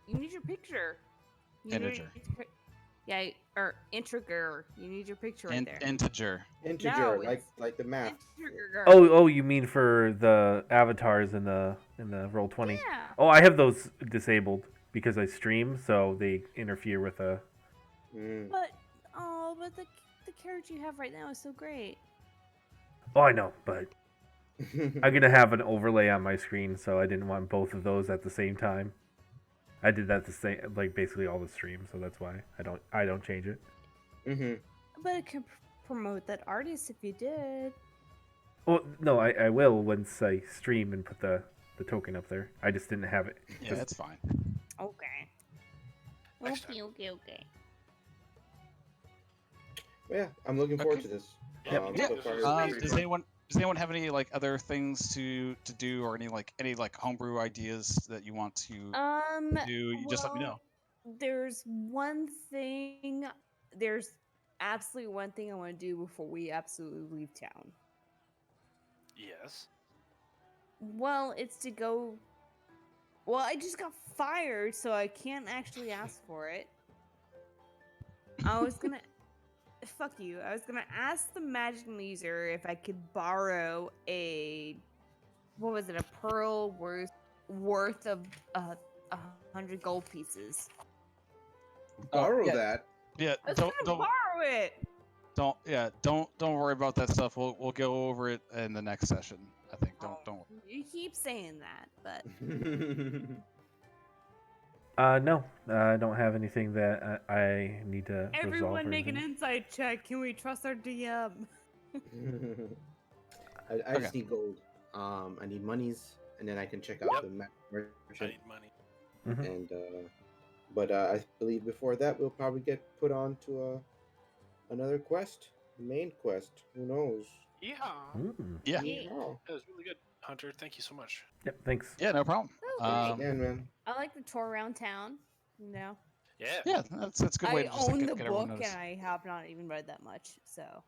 you need your picture. You Integer. Yeah, or intrigger. You need your picture right there. Integer. Integer, No, like it's the math. Intrigger. Oh, you mean for the avatars in the Roll20? Yeah. Oh, I have those disabled because I stream, so they interfere with a. Mm. But the character you have right now is so great. Oh, I know, but I'm gonna have an overlay on my screen, so I didn't want both of those at the same time. I did that the same, like basically all the streams, so that's why I don't change it. Mhm. But it can promote that artist if you did. Well, no, I will once I stream and put the token up there. I just didn't have it. Yeah, that's fine. Okay. Next time. Okay. Yeah, I'm looking forward Okay. to this. Yeah, me too. So far, This it's is pretty Does fun. anyone have any like other things to do or any homebrew ideas that you want to do? You just let me know. There's one thing. There's absolutely one thing I want to do before we absolutely leave town. Yes. Well, it's to go. Well, I just got fired, so I can't actually ask for it. I was gonna. Fuck you. I was gonna ask the magic user if I could borrow a. What was it? A pearl worth of 100 gold pieces. Borrow yeah. that. Yeah, I was don't gonna borrow it. don't worry about that stuff. We'll go over it in the next session. I think don't. You keep saying that, but No, I don't have anything that I need to resolve. everyone or make an anything. insight check. Can we trust our DM? I just need gold. I need monies, and then I can check out Yep. the I merchant. need money. Mhm. And but I believe before that we'll probably get put on to another quest, main quest. Who knows? Yeah. Mm. Yeah. Oh, That was really good, Hunter. Thank you so much. Yep. Thanks. Yeah, no problem. Oh, great. yeah, man. I like the tour around town. You know, Yeah. Yeah, that's a good way I to just own get, the get everyone book noticed. and I have not even read that much. So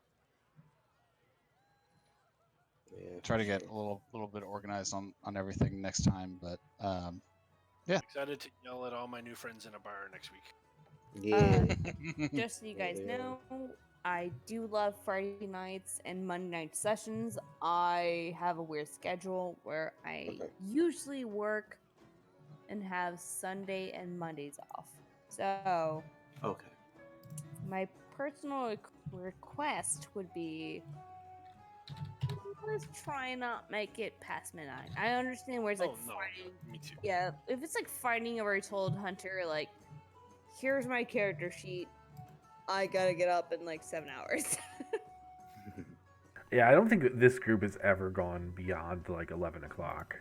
Yeah. Try to for get sure. a little bit organized on everything next time, but yeah. Excited to yell at all my new friends in a bar next week. Yeah. just so you guys they are. know, I do love Friday nights and Monday night sessions. I have a weird schedule where I Okay. usually work and have Sunday and Mondays off. So Okay. my personal request would be let's try and not make it past midnight. I understand where it's like Oh no, fighting. me too. Yeah, if it's like fighting, I've already told Hunter like, here's my character sheet. I gotta get up in like 7 hours. Yeah, I don't think this group has ever gone beyond like 11 o'clock.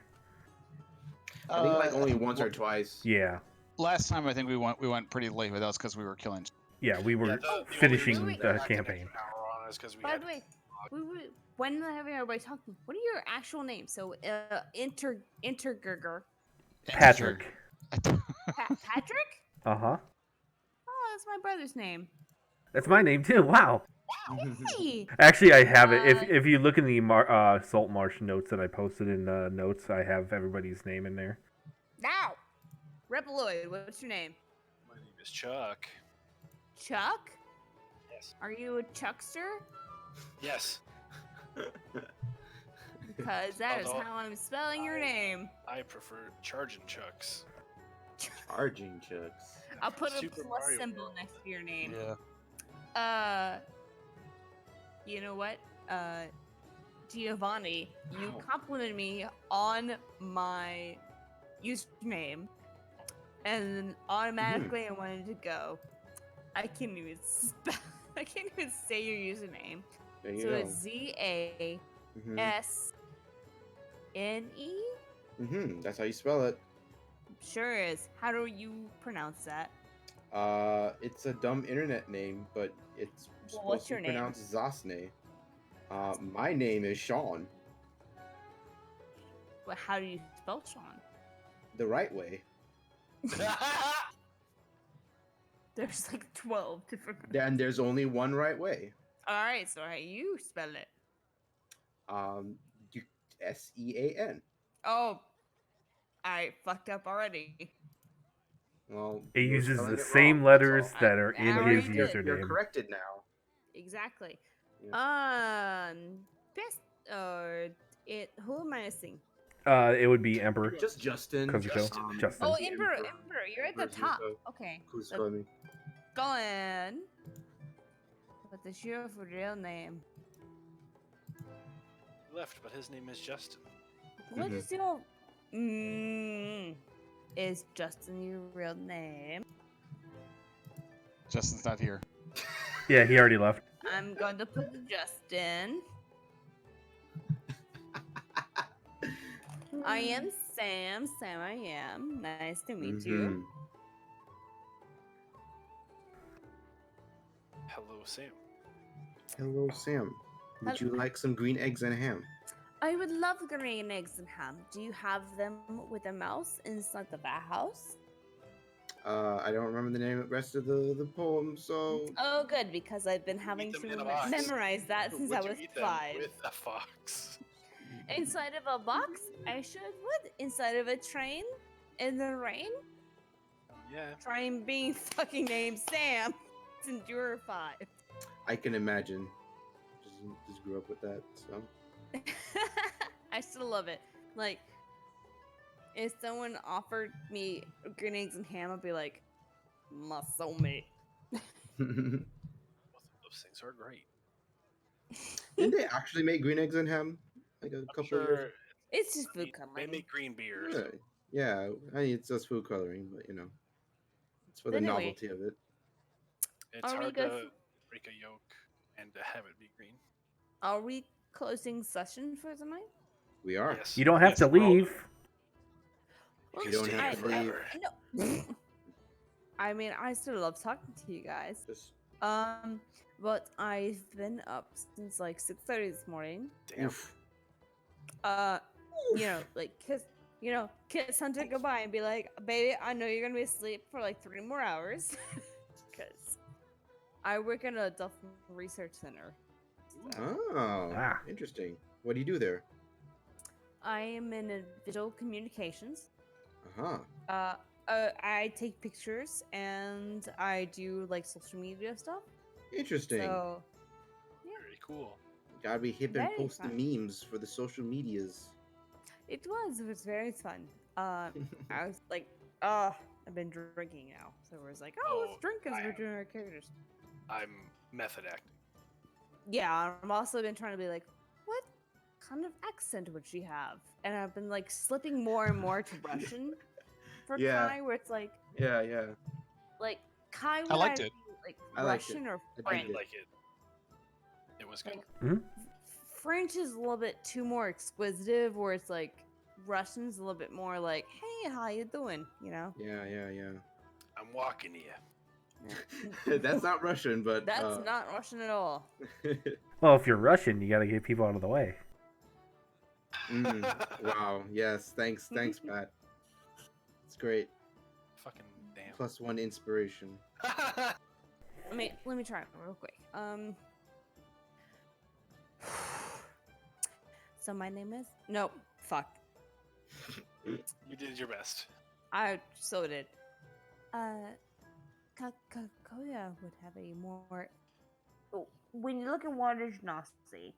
I think like only once or twice. Yeah, Last time I think we went pretty late, but that was because we were killing. yeah, we were Yeah, the only finishing reason we the got an campaign. extra hour on is 'cause we By had the way, when having everybody talking, what are your actual names? So, Intergerger. Patrick. Patrick? Uh-huh. Oh, that's my brother's name. That's my name too. Wow. Hey! Actually, I have it. If you look in the Saltmarsh notes that I posted in notes, I have everybody's name in there. Now! Reploid, what's your name? My name is Chuck. Chuck? Yes. Are you a Chuckster? Yes. Because that is Although how I'm spelling your name. I prefer charging Chucks. Charging chucks. I'll put a Super plus Mario symbol World. next to your name. Yeah. You know what? Giovanni, you Wow. complimented me on my username, and then automatically I wanted to go. I can't even spell. I can't even say your username. There you So go. it's ZASNE. That's how you spell it. Sure is. How do you pronounce that? It's a dumb internet name, but it's Well, what's supposed your to be name? pronounced Zasne. My name is Sean, Well, how do you spell Sean? the right way. There's like 12 different. And there's only one right way. All right, so how you spell it? SEAN. Oh, I fucked up already. Well, It you're uses spelling the it same wrong, letters that's all. that are I in already his did. You're username. corrected now. Exactly. Yeah. Best who am I missing? It would be Emperor. Just Justin. Kazuko. Justin. Oh, the Emperor, Emperor. you're at the Emperor's top. Zuko. Okay. Who's let's calling me? go on. What is your real name? He left, but his name is Justin. What is your is Justin your real name? Justin's not here. Yeah, he already left. I'm going to put Justin. I am Sam. Sam, I am. Nice to meet you. Hello, Sam. Hello, Sam. Would you like some green eggs and ham? I would love green eggs and ham. Do you have them with a mouse inside of a house? I don't remember the rest of the poem, so Oh, good, because I've been having them to in a box. memorize that since Would I you was eat them 5. with a fox? Inside of a box? I would. Inside of a train? In the rain? Yeah. Train being fucking named Sam since you were 5. I can imagine. Just grew up with that, so. I still love it. Like, if someone offered me green eggs and ham, I'd be like, my soulmate. Both of those things are great. Didn't they actually make green eggs and ham like a I'm couple of sure years? It's just they food coloring. make green beer. Yeah, So yeah. I mean, it's just food coloring, but it's for the Anyway. novelty of it. it's Are we hard good to break a yolk and to have it be green. Are we closing session for the night? We are. Yes. You don't have Yes, to we're all leave. done. You don't have to leave. No. I mean, I still love talking to you guys. Just But I've been up since like 6:30 this morning. Damn. oof. Kiss Hunter goodbye and be like, baby, I know you're gonna be asleep for like 3 more hours. Because I work at a Dwarf research center. So Oh, Ah. interesting. What do you do there? I am in visual communications. Uh-huh. I take pictures and I do like social media stuff. Interesting. So Very cool. Gotta be hip and Very post the fun. memes for the social medias. it was very fun. I was like, I've been drinking now. So it was like, let's Oh, drink as I we're am. doing our characters. I'm method acting. Yeah, I've also been trying to be like, what kind of accent would she have? And I've been like slipping more and more to Russian for Yeah. Kai, where it's like Yeah. like Kai would I liked either it. be, like I liked Russian or I I French. did like it. It was good. Like, French is a little bit too more exquisitive, where it's like Russian's a little bit more like, "Hey, how you doing?" You know. Yeah. I'm walking here. Yeah. That's not Russian, but That's not Russian at all. Well, if you're Russian, you got to get people out of the way. Wow. Yes. Thanks, Pat. It's great. Fucking damn. +1 inspiration. Let me try it real quick. So my name is fuck. You did your best. I so did. Koya would have a more. When you look at Waters Nazi,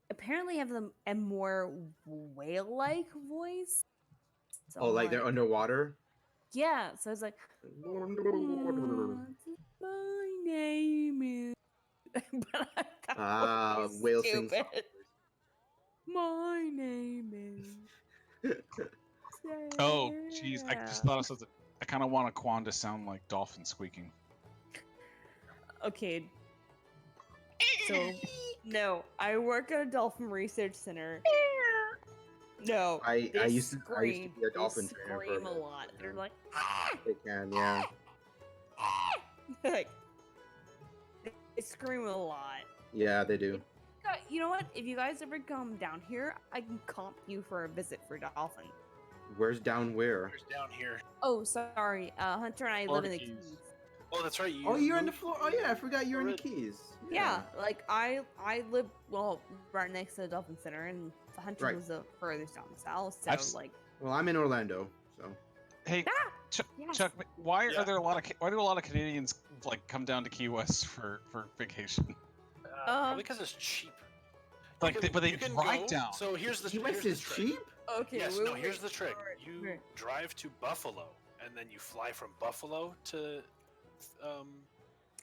apparently have a more whale-like voice. So Oh, like they're underwater? Yeah, so it's like, my name is. But I thought whale sing stupid. songs. My name is. Oh, jeez, I just thought of something. I kind of want a Quan to sound like dolphin squeaking. Okay. So, no, I work at a dolphin research center. No, I they used to scream. be a dolphin they trainer for scream a a bit. lot. They're like, They can, yeah. like, they scream a lot. Yeah, they do. You know what? If you guys ever come down here, I can comp you for a visit for dolphin. Where's down where? Where's down here? Oh, sorry. Hunter and I live in the Florida Keys. Keys. Oh, that's right. Oh, you're in the moved floor. Oh, yeah, I forgot you're in the already. Keys. Yeah, like I live right next to the Dolphin Center, and the Hunter Right. was the furthest down south. So I've s- like, Well, I'm in Orlando, so. Hey, yes. Chuck, why Yeah. are there why do a lot of Canadians like come down to Key West for vacation? Probably because it's cheap. Like, You can- but they you can drive go- down. So here's the Key West here's the is trick. cheap? Okay. Yes, wait, no, wait, here's the trick. alright, You alright. drive to Buffalo, and then you fly from Buffalo to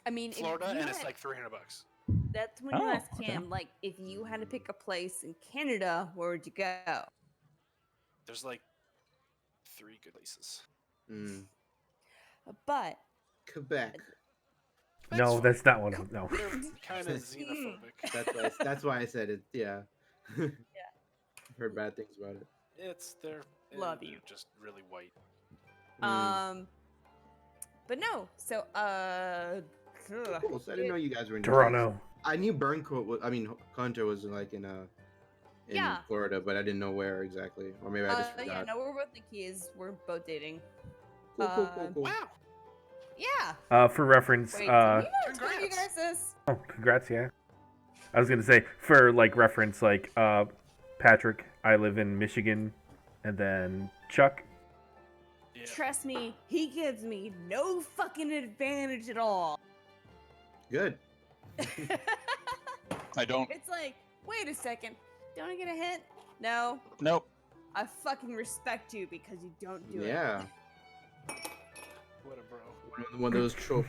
I mean, if Florida, you and it's had- like $300. that's when you Oh, ask okay. him. Like, if you had to pick a place in Canada, where would you go? There's like 3 good places. Mm. But Quebec. No, fine. that's not one of them. No. They're kind of xenophobic. That's why I said it. Yeah. I've heard bad things about it. They're Love you. just really white. But no. So Cool. So I didn't know you guys were in Toronto. I knew Hunter was like in Yeah. Florida, but I didn't know where exactly. Or maybe I just forgot. yeah, no, we're both the Keys. We're both dating. Cool. Wow. Yeah. For reference, Wait, did you know I told you congrats. guys this? oh, congrats, yeah. I was gonna say for like reference, like Patrick, I live in Michigan, and then Chuck. Yeah. Trust me, he gives me no fucking advantage at all. Good. I don't. It's like, wait a second, don't I get a hint? No, Nope. I fucking respect you because you don't do it. Yeah. What a bro. One of those tropes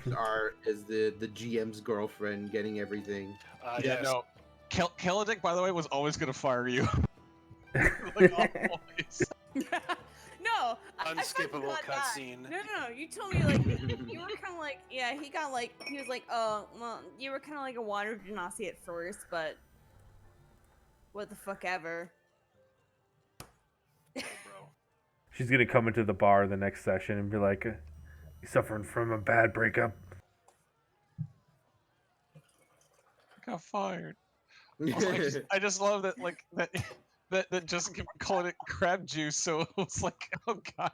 is the GM's girlfriend getting everything. Yeah, Yes. no. Keledic, by the way, was always gonna fire you. Like, always. No, I fucking Unskippable got that. cutscene. No, you told me like you were kind of like he was like well you were kind of like a water genasi at first, but what the fuck ever. Oh, bro. She's gonna come into the bar the next session and be like, "You suffering from a bad breakup?" Got fired. Also, I just love that, like that just calling it crab juice. So it was like, oh god.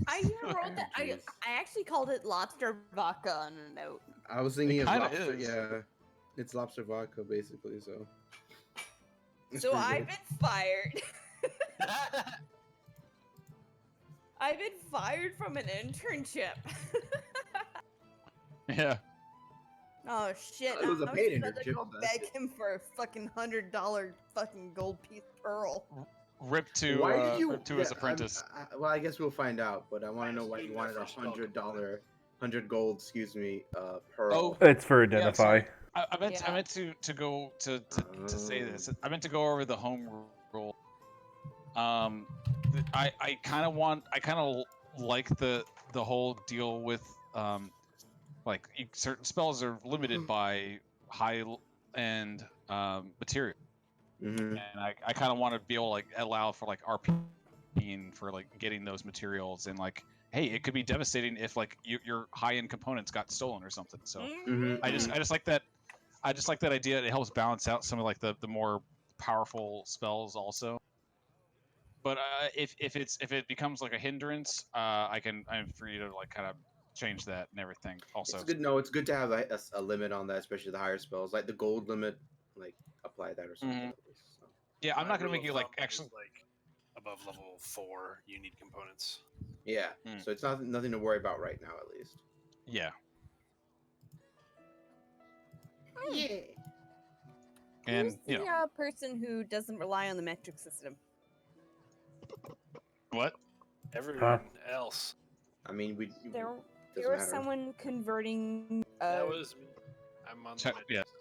I even wrote that. I actually called it lobster vodka on a note. I was thinking It of kinda lobster. is. Yeah, it's lobster vodka basically. So. It's So pretty I've good. been fired. I've been fired from an internship. Yeah. Oh shit! It was a I paid about to internship, go so that's beg him for a fucking $100 fucking gold piece pearl. Rip to Why did you? Rip to his apprentice. Well, I guess we'll find out. But I want to know why Minus you wanted that for spell $100, 100 gold. Excuse me, pearl. Oh, It's for Yeah, identify. sorry. I meant Yeah. to go to say this. I meant to go over the home rule. I kind of like the whole deal with like certain spells are limited by high end material, Mm-hmm. and I kind of want to be able to like allow for like RPing for like getting those materials, and like, hey, it could be devastating if like your high end components got stolen or something. So Mm-hmm. I just like that. I just like that idea. It helps balance out some of like the more powerful spells also. But if it becomes like a hindrance, I'm free to like kind of change that and everything. Also, It's good. No, it's good to have a limit on that, especially the higher spells, like the gold limit. Like apply that or something. Mhm. At least, so. yeah, I'm My not gonna rule make of you like thumb actually. is, like above level 4, you need components. Yeah. Mm. So it's nothing to worry about right now, at least. Yeah, Yeah. and Who's you the know person who doesn't rely on the metric system? what? Everyone else. I mean, There doesn't was matter. someone converting. That was me. I'm on the Check- metric yeah. system.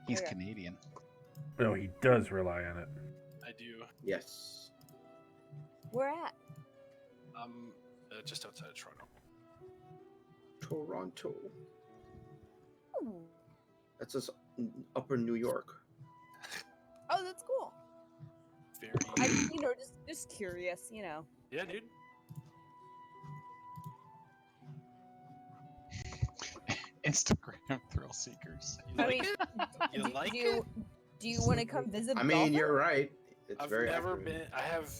He's Okay. Canadian. No, he does rely on it. I do. Yes. Where at? Just outside of Toronto. Toronto. Ooh. That's just Upper New York. Oh, that's cool. Very. Just curious, Yeah, dude. Instagram thrill seekers. You I like mean, it? You like it? do you want to come visit? I mean, Dolphin? you're right. It's I've very never accurate. been. I have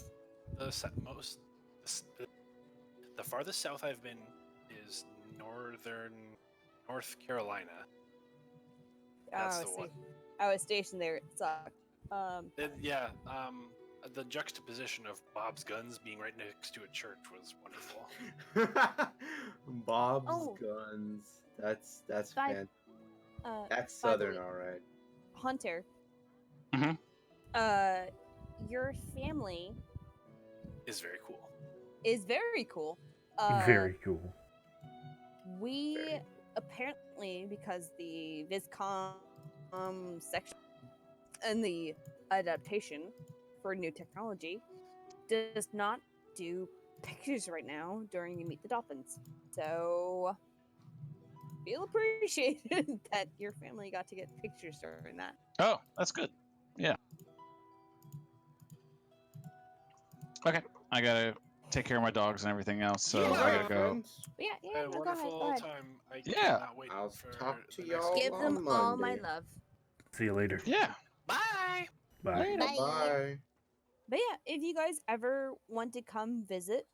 the farthest south I've been is North Carolina. That's Oh, the I one. see. I was stationed there. It sucked. Yeah. The juxtaposition of Bob's guns being right next to a church was wonderful. Bob's Oh. guns. That's By- fan. That's by the southern, way- all right. Hunter. Mhm. Your family Is very cool. is very cool. Very cool. We Very. apparently, because the Viscom section and the adaptation for new technology does not do pictures right now during you Meet the Dolphins. So feel appreciated that your family got to get pictures during that. Oh, that's good. Yeah. Okay, I gotta take care of my dogs and everything else, so Yeah, I gotta go. friends. But yeah, I had a no, go ahead, wonderful go ahead. time. I Yeah. cannot wait I'll for talk to the next y'all. Give them on all my Monday. love. See you later. Yeah. Bye. Bye. Later. Bye. Bye. But yeah, if you guys ever want to come visit